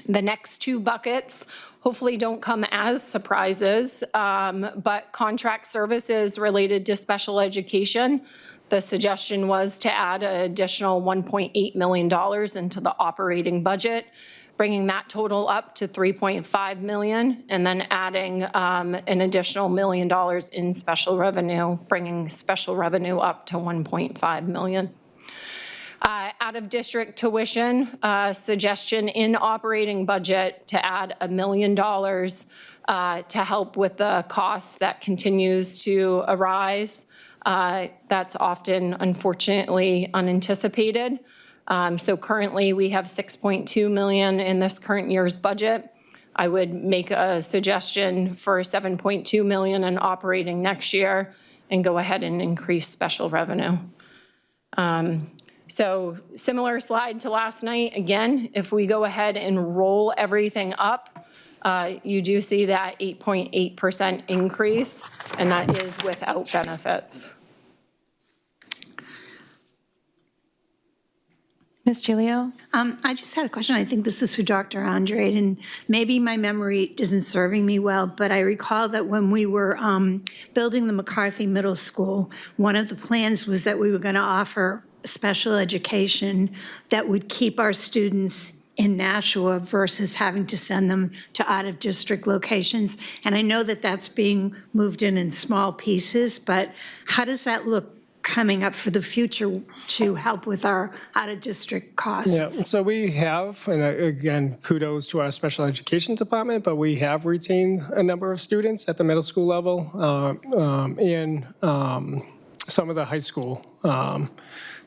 The next 2 buckets hopefully don't come as surprises, but contract services related to special education. The suggestion was to add an additional $1.8 million into the operating budget, bringing that total up to $3.5 million, and then adding an additional $1 million in special revenue, bringing special revenue up to $1.5 million. Out-of-district tuition, suggestion in operating budget to add $1 million to help with the costs that continues to arise. That's often, unfortunately, unanticipated. So currently, we have $6.2 million in this current year's budget. I would make a suggestion for $7.2 million in operating next year and go ahead and increase special revenue. So similar slide to last night. Again, if we go ahead and roll everything up, you do see that 8.8% increase, and that is without benefits.
Ms. Giglio?
I just had a question. I think this is for Dr. Andrade, and maybe my memory isn't serving me well, but I recall that when we were building the McCarthy Middle School, one of the plans was that we were going to offer special education that would keep our students in Nashua versus having to send them to out-of-district locations. And I know that that's being moved in small pieces, but how does that look coming up for the future to help with our out-of-district costs?
Yeah, so we have, and again, kudos to our special education department, but we have retained a number of students at the middle school level and some of the high school.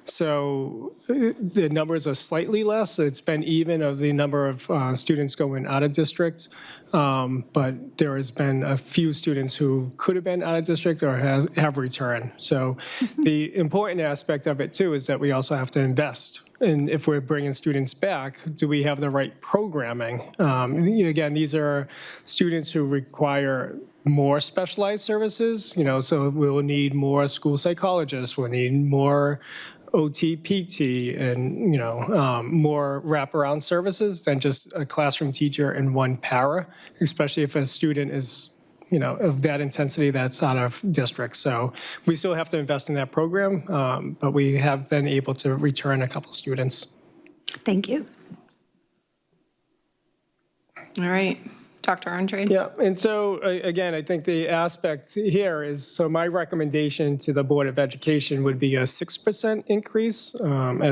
So the numbers are slightly less. It's been even of the number of students going out of district, but there has been a few students who could have been out of district or have returned. So the important aspect of it too is that we also have to invest. And if we're bringing students back, do we have the right programming? Again, these are students who require more specialized services, so we'll need more school psychologists, we'll need more OT, PT, and, more wraparound services than just a classroom teacher and one para, especially if a student is, of that intensity that's out of district. So we still have to invest in that program, but we have been able to return a couple students.
Thank you.
All right. Dr. Andrade?
Yeah, and so again, I think the aspect here is, so my recommendation to the Board of Education would be a 6% increase, and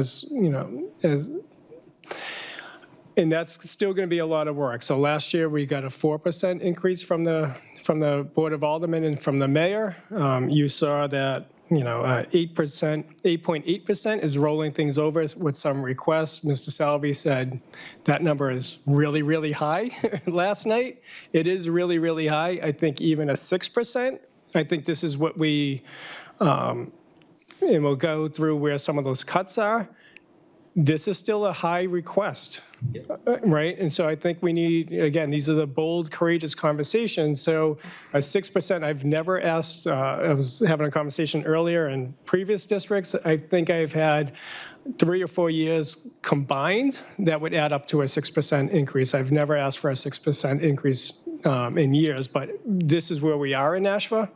that's still going to be a lot of work. So last year we got a 4% increase from the Board of Aldermen and from the mayor. You saw that 8.8% is rolling things over with some requests. Mr. Salvi said that number is really, really high last night. It is really, really high. I think even a 6%, I think this is what we, and we'll go through where some of those cuts are. This is still a high request, right? And so I think we need, again, these are the bold, courageous conversations. So a 6%, I've never asked, I was having a conversation earlier in previous districts. I think I've had 3 or 4 years combined that would add up to a 6% increase. I've never asked for a 6% increase in years, but this is where we are in Nashua.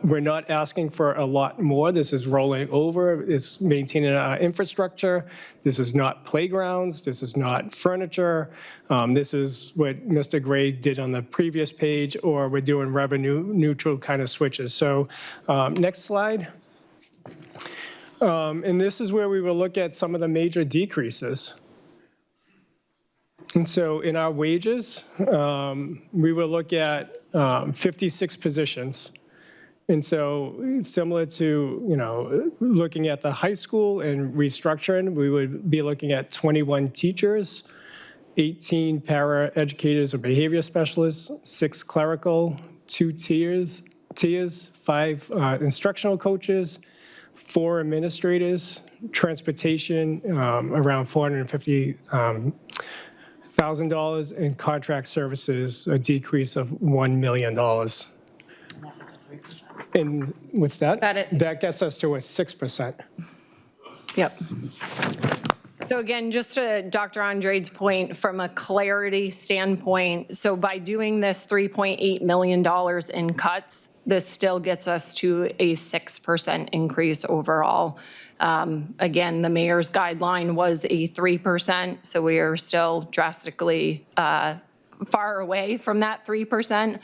We're not asking for a lot more. This is rolling over. It's maintaining our infrastructure. This is not playgrounds. This is not furniture. This is what Mr. Gray did on the previous page, or we're doing revenue neutral kind of switches. So next slide. And this is where we will look at some of the major decreases. And so in our wages, we will look at 56 positions. And so similar to, looking at the high school and restructuring, we would be looking at 21 teachers, 18 para-educators or behavior specialists, 6 clerical, 2 tiers, 5 instructional coaches, 4 administrators, transportation, around $450,000, and contract services, a decrease of $1 million. And what's that? That gets us to a 6%.
Yep. So again, just to Dr. Andre's point, from a clarity standpoint, so by doing this $3.8 million in cuts, this still gets us to a 6% increase overall. Again, the mayor's guideline was a 3%, so we are still drastically far away from that 3%.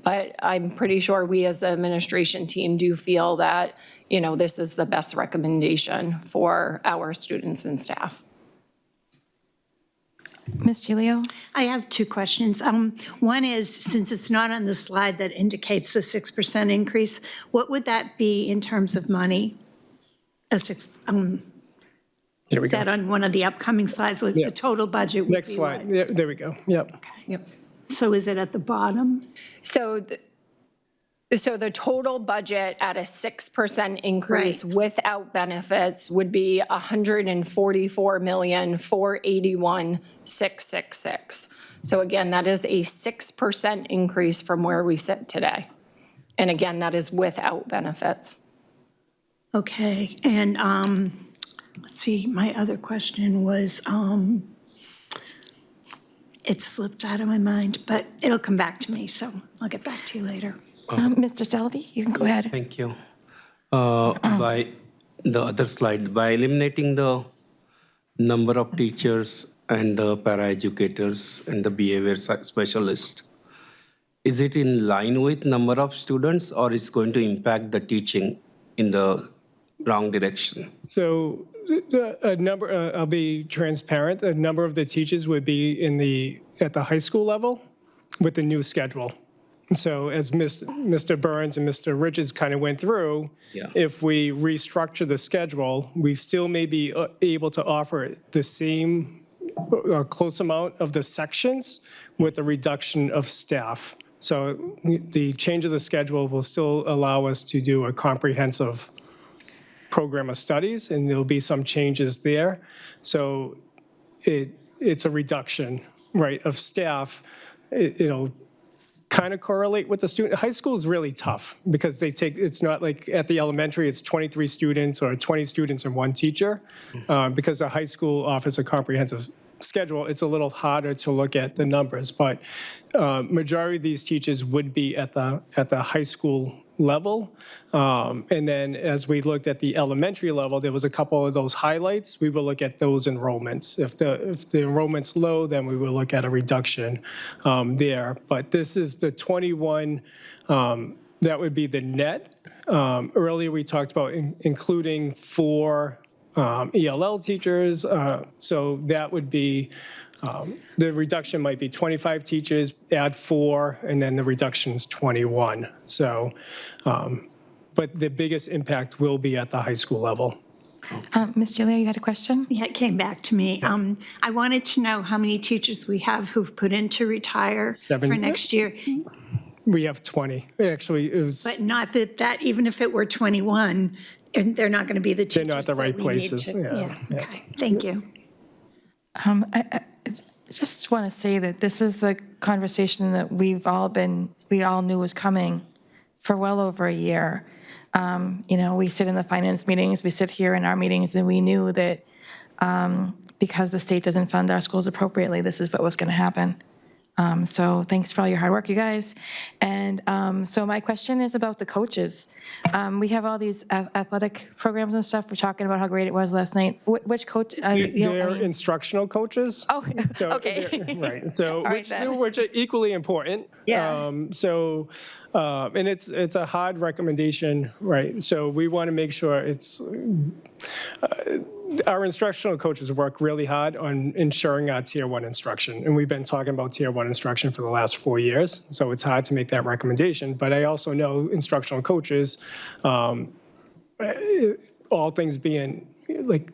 But I'm pretty sure we as the administration team do feel that, this is the best recommendation for our students and staff.
Ms. Giglio?
I have 2 questions. One is, since it's not on the slide that indicates the 6% increase, what would that be in terms of money?
Here we go.
That on one of the upcoming slides, like the total budget would be
Next slide.
what?
Yeah, there we go. Yep.
Yep.
So is it at the bottom?
So the total budget at a 6% increase without benefits would be $144,481,666. So again, that is a 6% increase from where we sit today. And again, that is without benefits.
Okay, and let's see, my other question was, it slipped out of my mind, but it'll come back to me, so I'll get back to you later.
Mr. Stelvey, you can go ahead.
Thank you. By the other slide, by eliminating the number of teachers and the paraeducators and the behavior specialists, is it in line with number of students, or is going to impact the teaching in the wrong direction?
So a number, I'll be transparent, a number of the teachers would be at the high school level with the new schedule. So as Mr. Burns and Mr. Richards kind of went through, if we restructure the schedule, we still may be able to offer the same close amount of the sections with a reduction of staff. So the change of the schedule will still allow us to do a comprehensive program of studies, and there'll be some changes there. So it's a reduction, right, of staff. It'll kind of correlate with the student. High school is really tough because it's not like at the elementary, it's 23 students or 20 students and 1 teacher. Because the high school offers a comprehensive schedule, it's a little harder to look at the numbers. But majority of these teachers would be at the high school level. And then as we looked at the elementary level, there was a couple of those highlights. We will look at those enrollments. If the enrollment's low, then we will look at a reduction there. But this is the 21, that would be the net. Earlier we talked about including 4 ELL teachers. So that would be, the reduction might be 25 teachers, add 4, and then the reduction's 21. So, but the biggest impact will be at the high school level.
Ms. Giglio, you had a question?
Yeah, it came back to me. I wanted to know how many teachers we have who've put in to retire
7
for next year.
We have 20. Actually, it was.
But not that even if it were 21, and they're not going to be the teachers.
They're not the right
that we need
places.
to-
Yeah.
Okay, thank you.
I just want to say that this is the conversation that we all knew was coming for well over a year. We sit in the finance meetings, we sit here in our meetings, and we knew that because the state doesn't fund our schools appropriately, this is what was going to happen. So thanks for all your hard work, you guys. And so my question is about the coaches. We have all these athletic programs and stuff. We're talking about how great it was last night. Which coach?
They're instructional coaches.
Oh, okay.
Right. So,
All right, then.
which are equally important.
Yeah.
So And it's a hard recommendation, right? So we want to make sure it's, our instructional coaches work really hard on ensuring our Tier 1 instruction. And we've been talking about Tier 1 instruction for the last 4 years. So it's hard to make that recommendation. But I also know instructional coaches, all things being, like,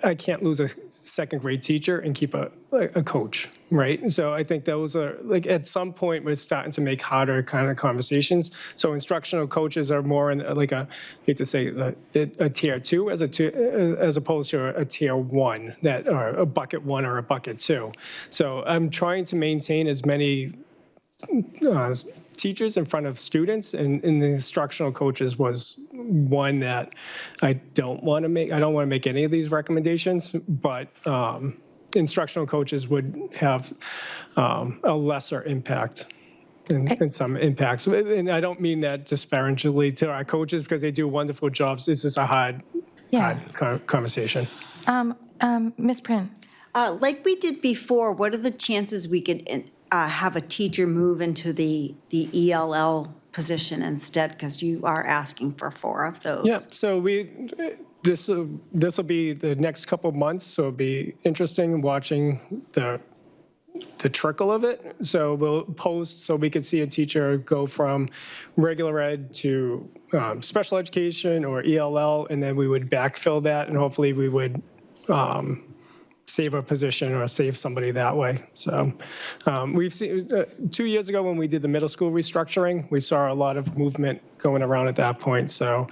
I can't lose a second grade teacher and keep a coach, right? And so I think those are, like, at some point, we're starting to make harder kind of conversations. So instructional coaches are more in like a, I hate to say, a Tier 2 as opposed to a Tier 1, that, or a bucket 1 or a bucket 2. So I'm trying to maintain as many teachers in front of students, and the instructional coaches was one that I don't want to make any of these recommendations, but instructional coaches would have a lesser impact and some impacts. And I don't mean that disparagingly to our coaches, because they do wonderful jobs. This is a hard conversation.
Ms. Prin.
Like we did before, what are the chances we could have a teacher move into the ELL position instead, because you are asking for 4 of those?
Yeah, so this will be the next couple of months, so it'll be interesting watching the trickle of it. So we'll post so we could see a teacher go from regular ed to special education or ELL, and then we would backfill that, and hopefully we would save a position or save somebody that way. So we've seen 2 years ago when we did the middle school restructuring, we saw a lot of movement going around at that point. So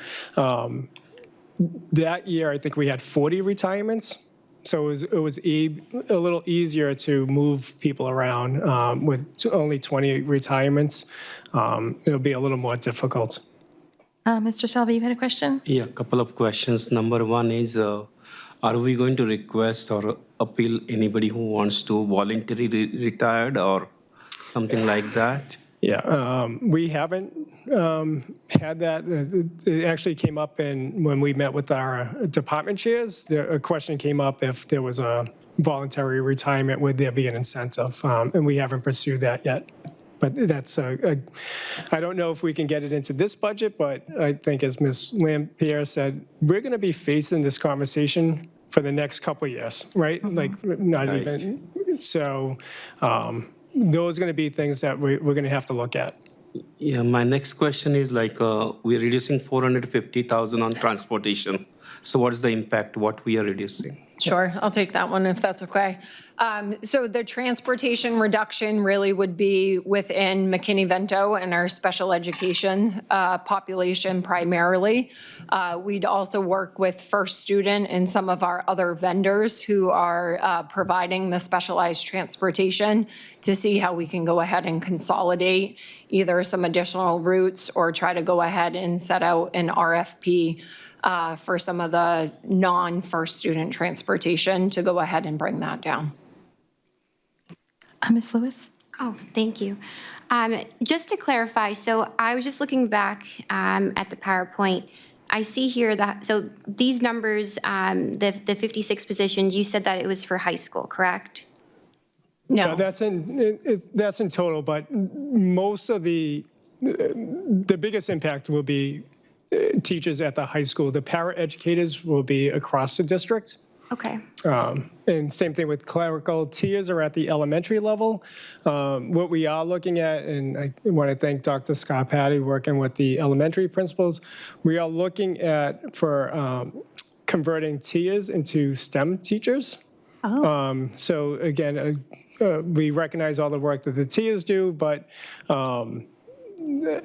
that year, I think we had 40 retirements. So it was a little easier to move people around. With only 20 retirements, it'll be a little more difficult.
Mr. Salvi, you had a question?
Yeah, a couple of questions. Number one is, are we going to request or appeal anybody who wants to voluntarily retired or something like that?
Yeah, we haven't had that. It actually came up when we met with our department chairs. A question came up if there was a voluntary retirement, would there be an incentive? And we haven't pursued that yet. But that's I don't know if we can get it into this budget, but I think, as Ms. Lampier said, we're going to be facing this conversation for the next couple of years, right? Like, not
Right.
even. So those are going to be things that we're going to have to look at.
Yeah, my next question is like, we're reducing 450,000 on transportation. So what is the impact, what we are reducing?
Sure, I'll take that one if that's okay. So the transportation reduction really would be within McKinney-Vento and our special education population primarily. We'd also work with First Student and some of our other vendors who are providing the specialized transportation to see how we can go ahead and consolidate either some additional routes or try to go ahead and set out an RFP for some of the non-First Student transportation to go ahead and bring that down.
Ms. Lewis?
Oh, thank you. Just to clarify, so I was just looking back at the PowerPoint. I see here that, so these numbers, the 56 positions, you said that it was for high school, correct?
No.
That's in total, but most of the biggest impact will be teachers at the high school. The paraeducators will be across the district.
Okay.
And same thing with clerical. Tiers are at the elementary level. What we are looking at, and I want to thank Dr. Scarpati working with the elementary principals, we are looking at for converting tiers into STEM teachers. So again, we recognize all the work that the tiers do, but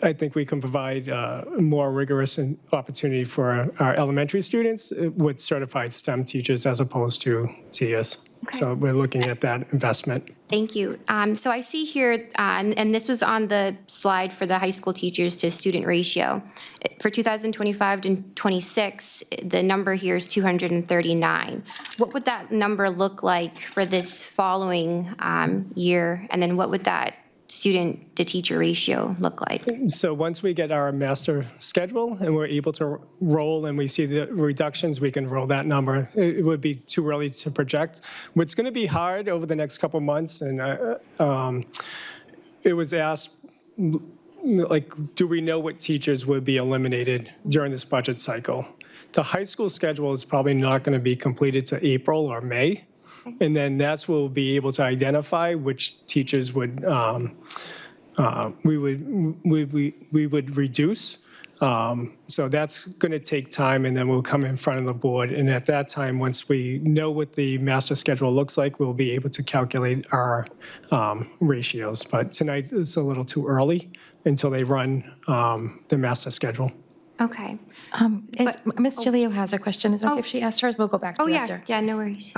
I think we can provide a more rigorous opportunity for our elementary students with certified STEM teachers as opposed to TIAs.
Okay.
So we're looking at that investment.
Thank you. So I see here, and this was on the slide for the high school teachers to student ratio. For 2025 to 26, the number here is 239. What would that number look like for this following year? And then what would that student to teacher ratio look like?
So once we get our master schedule and we're able to roll and we see the reductions, we can roll that number. It would be too early to project. What's going to be hard over the next couple months, and it was asked do we know what teachers would be eliminated during this budget cycle? The high school schedule is probably not going to be completed to April or May. And then that's where we'll be able to identify which teachers would we would reduce. So that's going to take time, and then we'll come in front of the board. And at that time, once we know what the master schedule looks like, we'll be able to calculate our ratios. But tonight is a little too early until they run the master schedule.
Okay.
Ms. Gilio has a question. Is it okay if she asks hers? We'll go back to you after.
Yeah, no worries.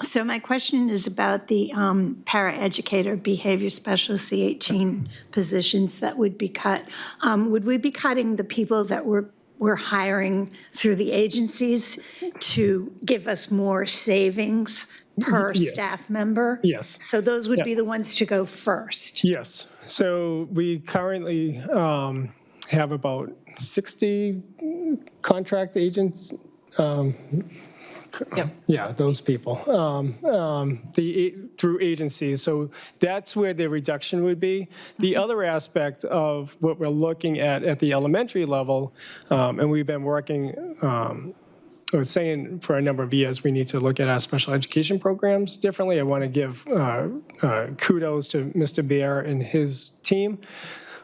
So my question is about the paraeducator, behavior specialist, the 18 positions that would be cut. Would we be cutting the people that we're hiring through the agencies to give us more savings per
Yes.
staff member?
Yes.
So those would
Yeah.
be the ones to go first?
Yes. So we currently have about 60 contract agents. Yeah, those people, through agencies. So that's where the reduction would be. The other aspect of what we're looking at the elementary level, and we've been working, or saying for a number of years, we need to look at our special education programs differently. I want to give kudos to Mr. Bear and his team.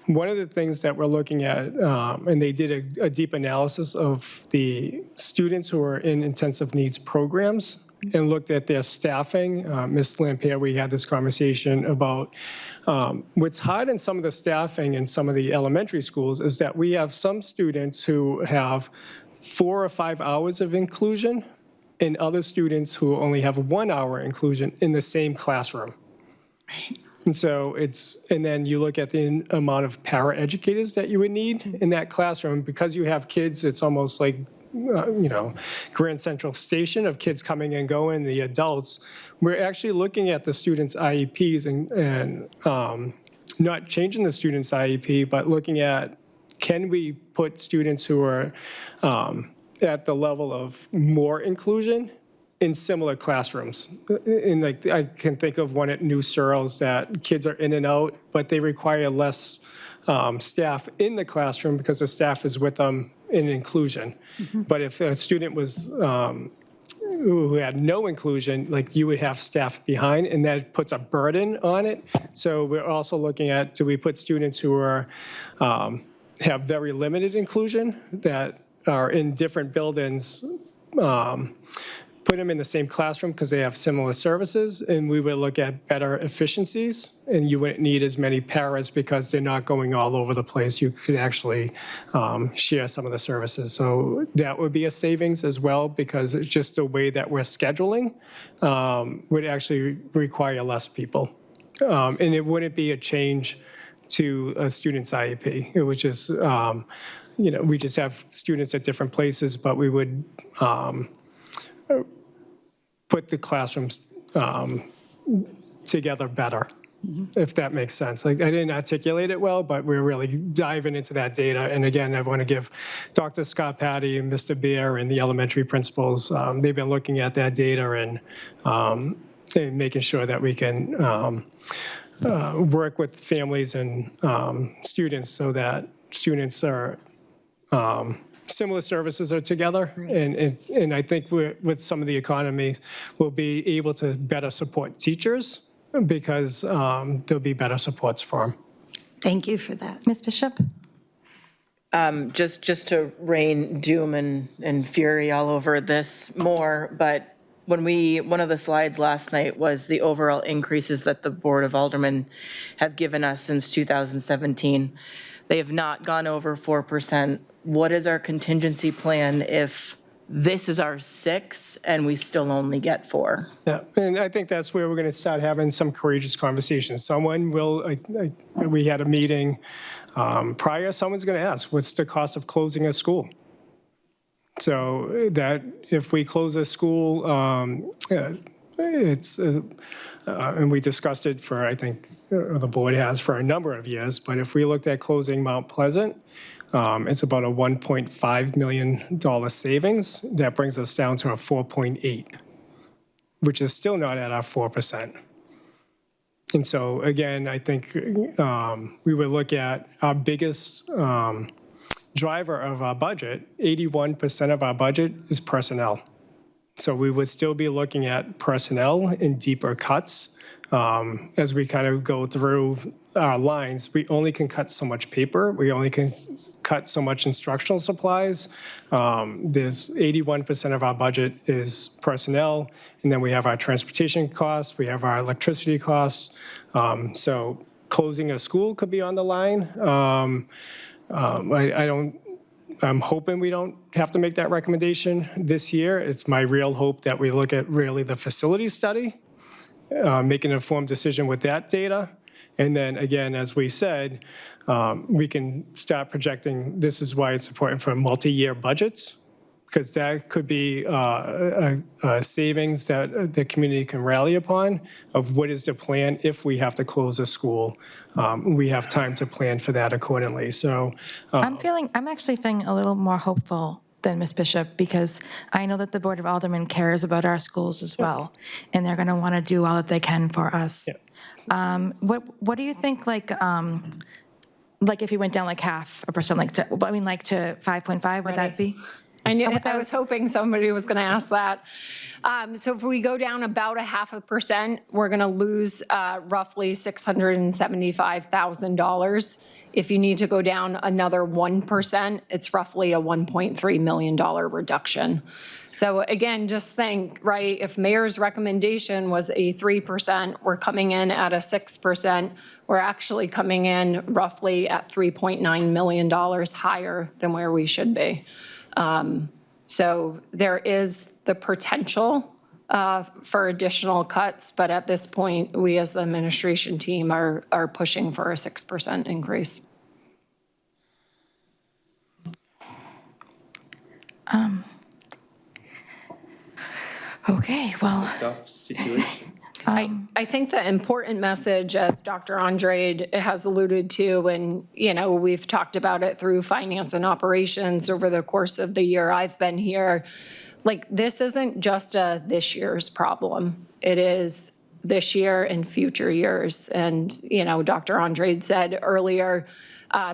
One of the things that we're looking at, and they did a deep analysis of the students who are in intensive needs programs and looked at their staffing. Ms. Lampere, we had this conversation about what's hard in some of the staffing in some of the elementary schools is that we have some students who have 4 or 5 hours of inclusion and other students who only have 1 hour inclusion in the same classroom.
Right.
And so and then you look at the amount of paraeducators that you would need in that classroom. Because you have kids, it's almost like, Grand Central Station of kids coming and going, the adults. We're actually looking at the students' IEPs and not changing the students' IEP, but looking at, can we put students who are at the level of more inclusion in similar classrooms? And I can think of one at New Searles that kids are in and out, but they require less staff in the classroom because the staff is with them in inclusion. Mm-hmm. But if a student was who had no inclusion, you would have staff behind, and that puts a burden on it. So we're also looking at, do we put students who are have very limited inclusion that are in different buildings, put them in the same classroom because they have similar services, and we would look at better efficiencies, and you wouldn't need as many paras because they're not going all over the place. You could actually share some of the services. So that would be a savings as well, because it's just the way that we're scheduling would actually require less people. And it wouldn't be a change to a student's IEP. It was just, we just have students at different places, but we would put the classrooms together better, if that makes sense. I didn't articulate it well, but we're really diving into that data. And again, I want to give Dr. Scott Patty and Mr. Beer and the elementary principals, they've been looking at that data and making sure that we can work with families and students so that students are similar services are together, and I think with some of the economy, we'll be able to better support teachers because there'll be better supports for them.
Thank you for that.
Ms. Bishop?
Just to rain doom and fury all over this more, but one of the slides last night was the overall increases that the Board of Aldermen have given us since 2017. They have not gone over 4%. What is our contingency plan if this is our 6 and we still only get 4?
Yeah, and I think that's where we're going to start having some courageous conversations. Someone will, we had a meeting prior, someone's going to ask, what's the cost of closing a school? So that if we close a school, it's, and we discussed it for, I think, the board has for a number of years, but if we looked at closing Mount Pleasant, it's about a $1.5 million savings. That brings us down to a 4.8, which is still not at our 4%. And so, again, I think we would look at our biggest driver of our budget. 81% of our budget is personnel. So we would still be looking at personnel and deeper cuts. As we kind of go through our lines, we only can cut so much paper. We only can cut so much instructional supplies. There's 81% of our budget is personnel, and then we have our transportation costs, we have our electricity costs. So closing a school could be on the line. I'm hoping we don't have to make that recommendation this year. It's my real hope that we look at really the facility study, make an informed decision with that data. And then again, as we said, we can start projecting. This is why it's important for multi-year budgets, because that could be a savings that the community can rally upon of what is the plan if we have to close a school. We have time to plan for that accordingly. So
I'm actually feeling a little more hopeful than Ms. Bishop, because I know that the Board of Aldermen cares about our schools as well, and they're going to want to do all that they can for us.
Yeah.
What do you think, like if you went down like 0.5%, like to 5.5, would that be?
I was hoping somebody was going to ask that. So if we go down about 0.5%, we're going to lose roughly $675,000. If you need to go down another 1%, it's roughly a $1.3 million reduction. So again, just think, right, if mayor's recommendation was a 3%, we're coming in at a 6%. We're actually coming in roughly at $3.9 million higher than where we should be. So there is the potential for additional cuts, but at this point, we as the administration team are pushing for a 6% increase.
Okay, well.
Tough situation.
I think the important message, as Dr. Andrade has alluded to, and we've talked about it through finance and operations over the course of the year I've been here, like this isn't just a this year's problem. It is this year and future years. And Dr. Andrade said earlier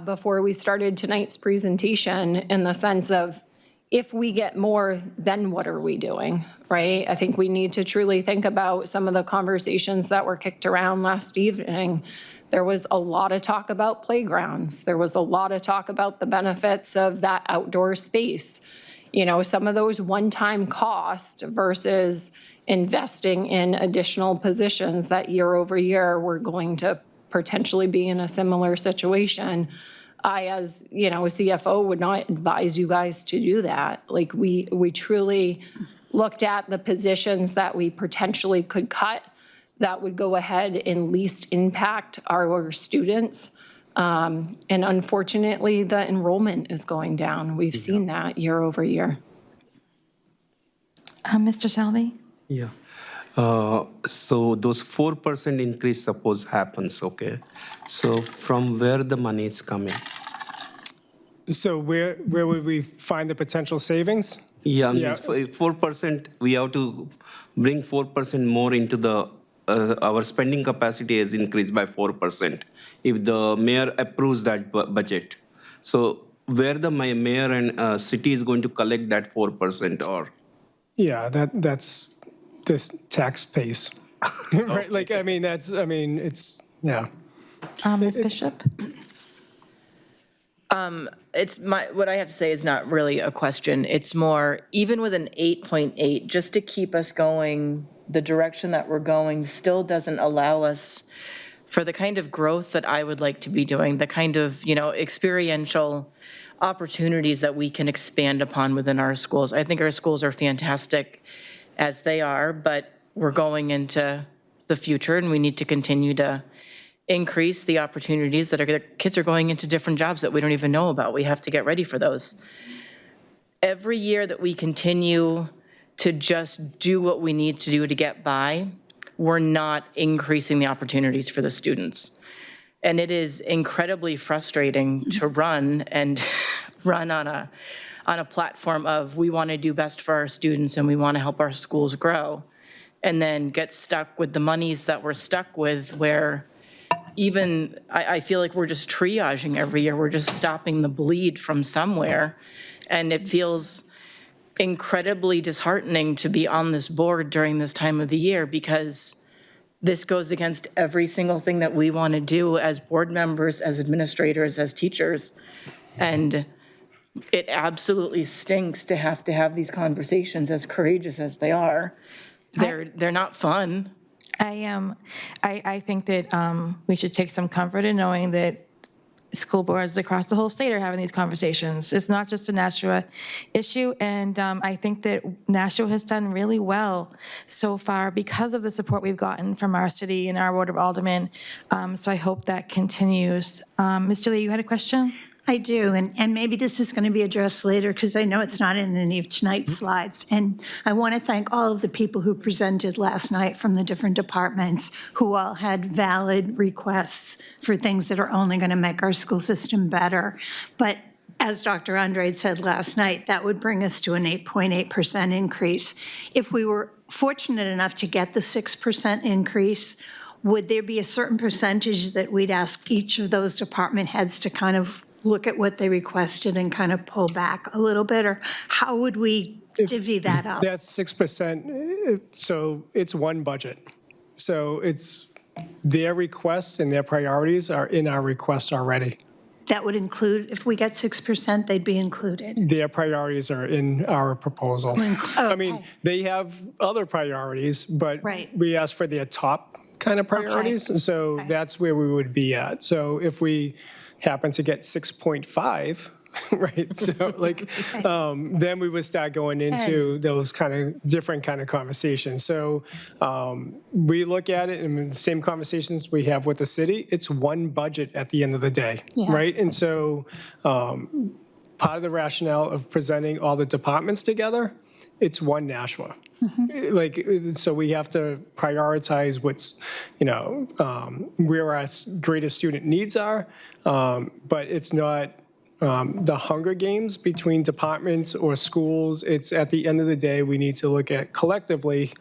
before we started tonight's presentation, in the sense of, if we get more, then what are we doing, right? I think we need to truly think about some of the conversations that were kicked around last evening. There was a lot of talk about playgrounds. There was a lot of talk about the benefits of that outdoor space. Some of those one-time costs versus investing in additional positions that year over year we're going to potentially be in a similar situation. I, as CFO, would not advise you guys to do that. Like we truly looked at the positions that we potentially could cut that would go ahead and least impact our students. And unfortunately, the enrollment is going down. We've seen that year over year.
Mr. Shelby?
Yeah. So those 4% increase suppose happens, okay? So from where the money is coming?
So where would we find the potential savings?
Yeah, 4%, we have to bring 4% more into the, our spending capacity has increased by 4% if the mayor approves that budget. So where the mayor and city is going to collect that 4% or?
Yeah, that's this tax base, right? Like, it's, yeah.
Ms. Bishop?
What I have to say is not really a question. It's more, even with an 8.8, just to keep us going, the direction that we're going still doesn't allow us for the kind of growth that I would like to be doing, the kind of, experiential opportunities that we can expand upon within our schools. I think our schools are fantastic as they are, but we're going into the future and we need to continue to increase the opportunities that our kids are going into different jobs that we don't even know about. We have to get ready for those. Every year that we continue to just do what we need to do to get by, we're not increasing the opportunities for the students. And it is incredibly frustrating to run on a platform of we want to do best for our students and we want to help our schools grow. and then get stuck with the monies that we're stuck with, where even, I feel like we're just triaging every year. We're just stopping the bleed from somewhere. And it feels incredibly disheartening to be on this board during this time of the year, because this goes against every single thing that we want to do as board members, as administrators, as teachers. And it absolutely stinks to have these conversations, as courageous as they are. They're not fun.
I think that we should take some comfort in knowing that school boards across the whole state are having these conversations. It's not just a Nashua issue, and I think that Nashua has done really well so far because of the support we've gotten from our city and our Board of Aldermen. So I hope that continues. Ms. Julia, you had a question?
I do, and maybe this is going to be addressed later because I know it's not in any of tonight's slides. And I want to thank all of the people who presented last night from the different departments who all had valid requests for things that are only going to make our school system better. But as Dr. Andrade said last night, that would bring us to an 8.8% increase. If we were fortunate enough to get the 6% increase, would there be a certain percentage that we'd ask each of those department heads to kind of look at what they requested and kind of pull back a little bit, or how would we divvy that up?
That's 6%, so it's one budget. So it's their requests and their priorities are in our request already.
That would include, if we get 6%, they'd be included.
Their priorities are in our proposal. I mean, they have other priorities, but we asked for their top kind of priorities, so that's where we would be at. So if we happen to get 6.5, right, so like, then we would start going into those kind of different kind of conversations. So we look at it in the same conversations we have with the city. It's one budget at the end of the day, right? And so part of the rationale of presenting all the departments together, it's one Nashua. Like, so we have to prioritize what's, where our greatest student needs are, but it's not the Hunger Games between departments or schools. It's at the end of the day, we need to look at collectively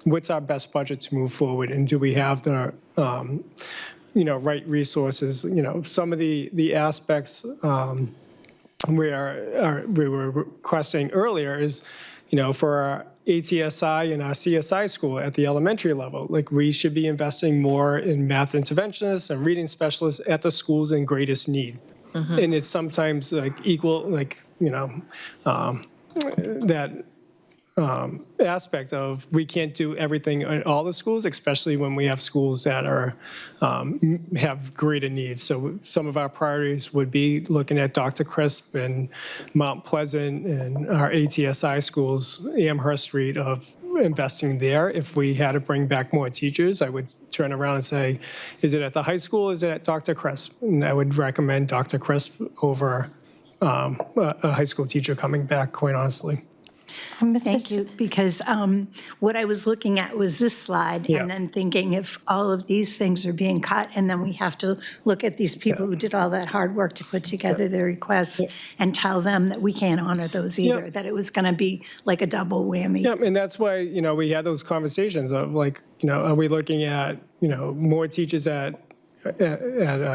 what's our best budget to move forward, and do we have the right resources. Some of the aspects we were requesting earlier is, for our ATSI and our CSI school at the elementary level, like, we should be investing more in math interventionists and reading specialists at the schools in greatest need. And it's sometimes like equal, like, that aspect of we can't do everything at all the schools, especially when we have schools that are have greater needs. So some of our priorities would be looking at Dr. Crisp and Mount Pleasant and our ATSI schools, Amherst Street, of investing there. If we had to bring back more teachers, I would turn around and say, is it at the high school, or is it at Dr. Crisp? And I would recommend Dr. Crisp over a high school teacher coming back, quite honestly.
Thank you, because what I was looking at was this slide, and then thinking if all of these things are being cut, and then we have to look at these people who did all that hard work to put together their requests and tell them that we can't honor those either, that it was going to be like a double whammy.
Yeah, and that's why, we had those conversations of like, are we looking at, more teachers at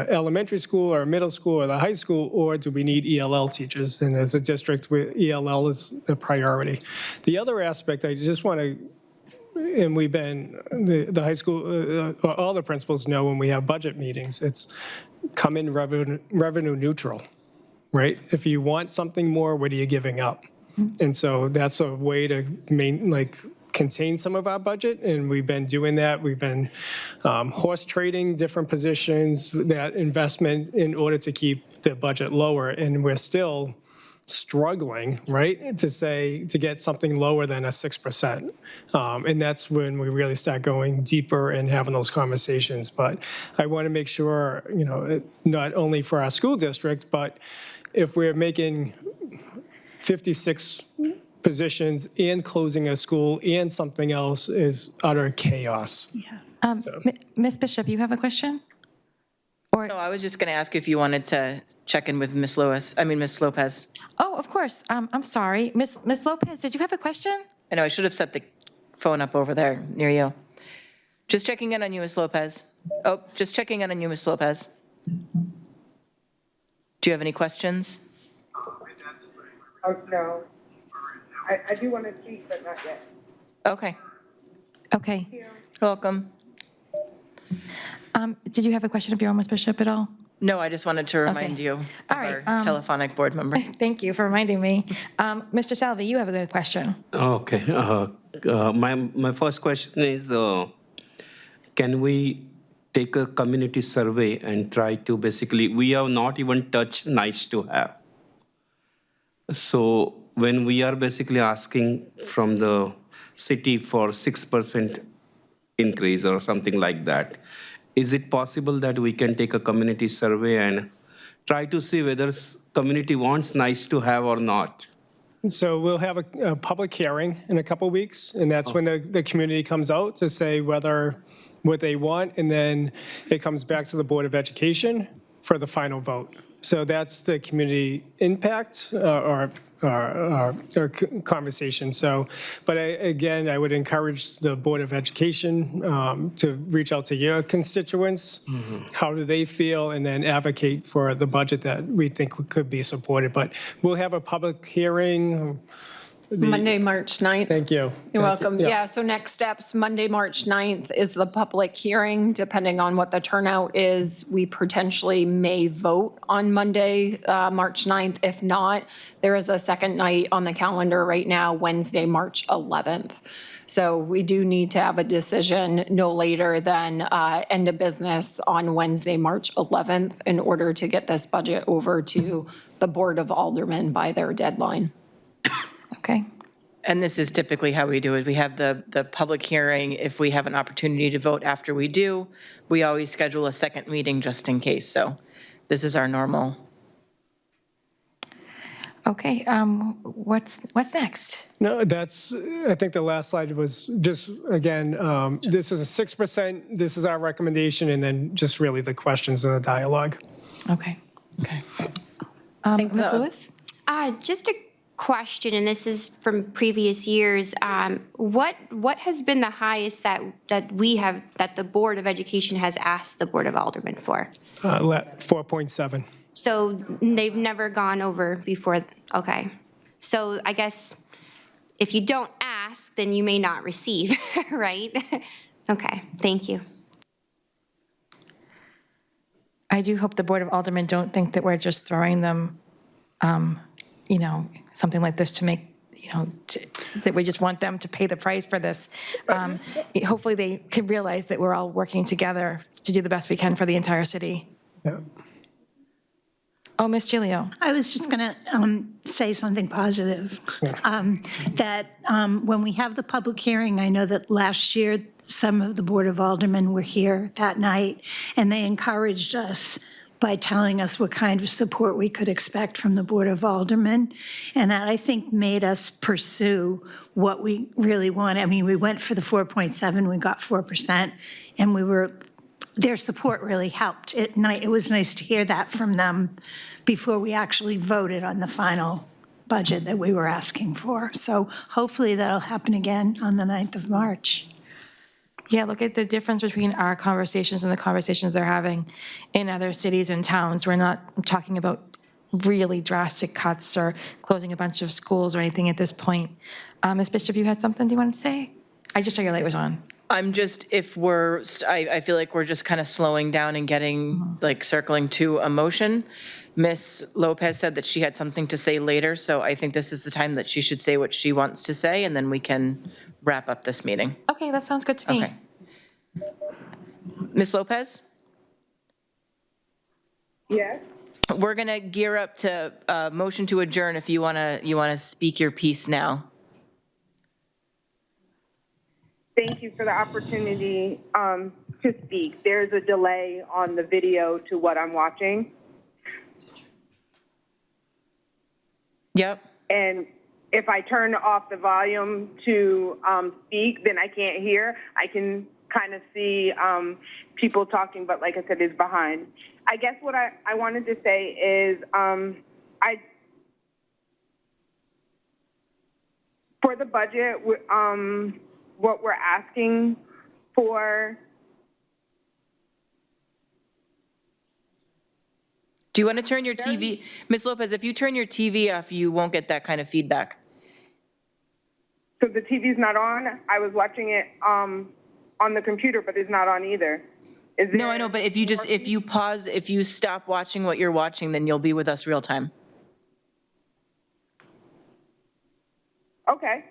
elementary school or middle school or the high school, or do we need ELL teachers? And as a district, ELL is the priority. The other aspect I just want to, and we've been, the high school, all the principals know when we have budget meetings, it's come in revenue neutral, right? If you want something more, what are you giving up? And so that's a way to contain some of our budget, and we've been doing that. We've been horse trading different positions, that investment, in order to keep the budget lower, and we're still struggling, right, to get something lower than a 6%. And that's when we really start going deeper and having those conversations. But I want to make sure, not only for our school district, but if we're making 56 positions and closing a school and something else, is utter chaos.
Ms. Bishop, you have a question?
No, I was just going to ask if you wanted to check in with Ms. Lopez.
Oh, of course. I'm sorry. Ms. Lopez, did you have a question?
I know I should have set the phone up over there near you. Just checking in on you, Ms. Lopez. Oh, just checking in on you, Ms. Lopez. Do you have any questions?
Oh, no. I do want to speak, but not yet.
Okay,
Okay.
you're welcome.
Did you have a question of your own, Ms. Bishop, at all?
No, I just wanted to remind
Okay.
you of
All right,
our telephonic board member.
Thank you for reminding me. Mr. Salvi, you have a good question.
Okay. My first question is, can we take a community survey and try to basically, we have not even touched nice to have. So when we are basically asking from the city for 6% increase or something like that, is it possible that we can take a community survey and try to see whether community wants nice to have or not?
So we'll have a public hearing in a couple weeks, and that's when the community comes out to say what they want, and then it comes back to the Board of Education for the final vote. So that's the community impact or conversation. So, but again, I would encourage the Board of Education to reach out to your constituents. How do they feel? And then advocate for the budget that we think could be supported. But we'll have a public hearing.
Monday, March 9th.
Thank you.
You're welcome. Yeah, so next steps, Monday, March 9th is the public hearing. Depending on what the turnout is, we potentially may vote on Monday, March 9th. If not, there is a second night on the calendar right now, Wednesday, March 11th. So we do need to have a decision no later than end of business on Wednesday, March 11th, in order to get this budget over to the Board of Aldermen by their deadline.
Okay.
And this is typically how we do it. We have the public hearing. If we have an opportunity to vote after we do, we always schedule a second meeting just in case. So this is our normal.
Okay, what's next?
No, I think the last slide was just, again, this is a 6%, this is our recommendation, and then just really the questions and the dialogue.
Okay.
Okay.
Ms. Lewis?
Just a question, and this is from previous years. What has been the highest that the Board of Education has asked the Board of Aldermen for?
4.7.
So they've never gone over before. Okay. So I guess if you don't ask, then you may not receive, right? Okay, thank you.
I do hope the Board of Aldermen don't think that we're just throwing them, something like this to make, that we just want them to pay the price for this. Hopefully they can realize that we're all working together to do the best we can for the entire city.
Yeah.
Oh, Ms. Gilio.
I was just going to say something positive. That when we have the public hearing, I know that last year, some of the Board of Aldermen were here that night, and they encouraged us by telling us what kind of support we could expect from the Board of Aldermen. And that, I think, made us pursue what we really want. I mean, we went for the 4.7, we got 4%, and their support really helped. It was nice to hear that from them before we actually voted on the final budget that we were asking for. So hopefully that'll happen again on the 9th of March.
Yeah, look at the difference between our conversations and the conversations they're having in other cities and towns. We're not talking about really drastic cuts or closing a bunch of schools or anything at this point. Ms. Bishop, you had something you wanted to say? I just saw your light was on.
I'm just, I feel like we're just kind of slowing down and getting, circling to a motion. Ms. Lopez said that she had something to say later, so I think this is the time that she should say what she wants to say, and then we can wrap up this meeting.
Okay, that sounds good to me.
Okay. Ms. Lopez?
Yes?
We're going to gear up to a motion to adjourn if you want to speak your piece now.
Thank you for the opportunity to speak. There's a delay on the video to what I'm watching.
Yep.
And if I turn off the volume to speak, then I can't hear. I can kind of see people talking, but like I said, it's behind. I guess what I wanted to say is for the budget, what we're asking for?
Do you want to turn your TV? Ms. Lopez, if you turn your TV off, you won't get that kind of feedback.
So the TV's not on? I was watching it on the computer, but it's not on either. Is
No, I know, but if you pause, if you stop watching what you're watching, then you'll be with us real time.
Okay,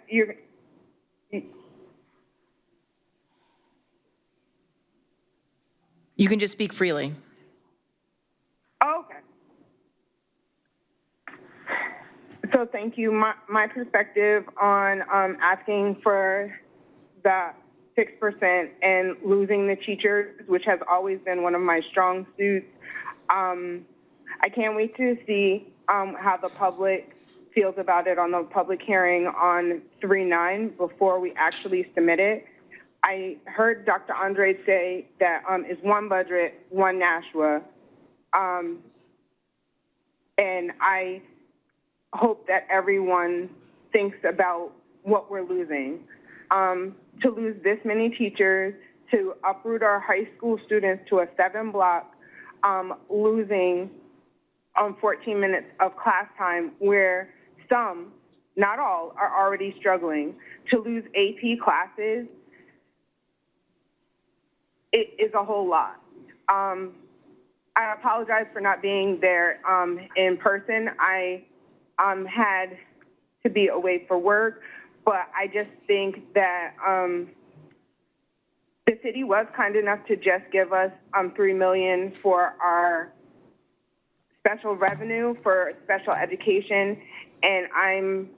You can just speak freely.
okay. So thank you. My perspective on asking for the 6% and losing the teachers, which has always been one of my strong suits. I can't wait to see how the public feels about it on the public hearing on 3/9 before we actually submit it. I heard Dr. Andre say that it's one budget, one Nashua. And I hope that everyone thinks about what we're losing. To lose this many teachers, to uproot our high school students to a 7-block, losing 14 minutes of class time where some, not all, are already struggling. To lose AP classes, it is a whole lot. I apologize for not being there in person. I had to be away for work, but I just think that the city was kind enough to just give us $3 million for our special revenue for special education, and I'm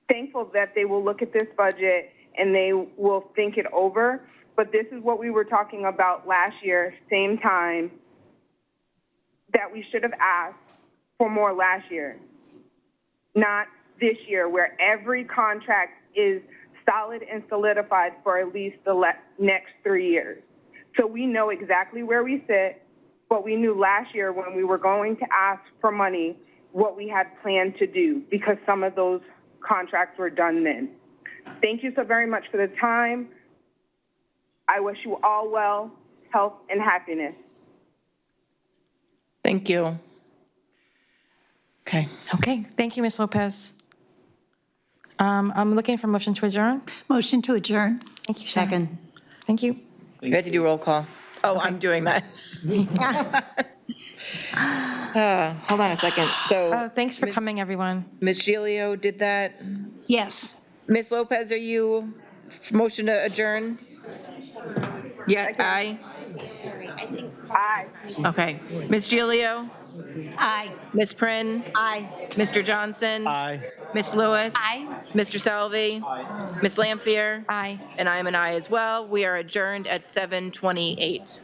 thankful that they will look at this budget and they will think it over. But this is what we were talking about last year, same time, that we should have asked for more last year, not this year, where every contract is solid and solidified for at least the next 3 years. So we know exactly where we sit, but we knew last year when we were going to ask for money what we had planned to do because some of those contracts were done then. Thank you so very much for the time. I wish you all well, health, and happiness.
Thank you. Okay.
Okay, thank you, Ms. Lopez. I'm looking for motion to adjourn.
Motion to adjourn.
Thank you, Sharon.
Second.
Thank you.
We had to do roll call. Oh, I'm doing that. Hold on a second. So
Thanks for coming, everyone.
Ms. Gilio did that.
Yes.
Ms. Lopez, are you motion to adjourn? Yeah, aye.
Aye.
Okay. Ms. Gilio?
Aye.
Ms. Prin?
Aye.
Mr. Johnson?
Aye.
Ms. Lewis?
Aye.
Mr. Salvi? Ms. Lampier?
Aye.
And I am an aye as well. We are adjourned at 7:28.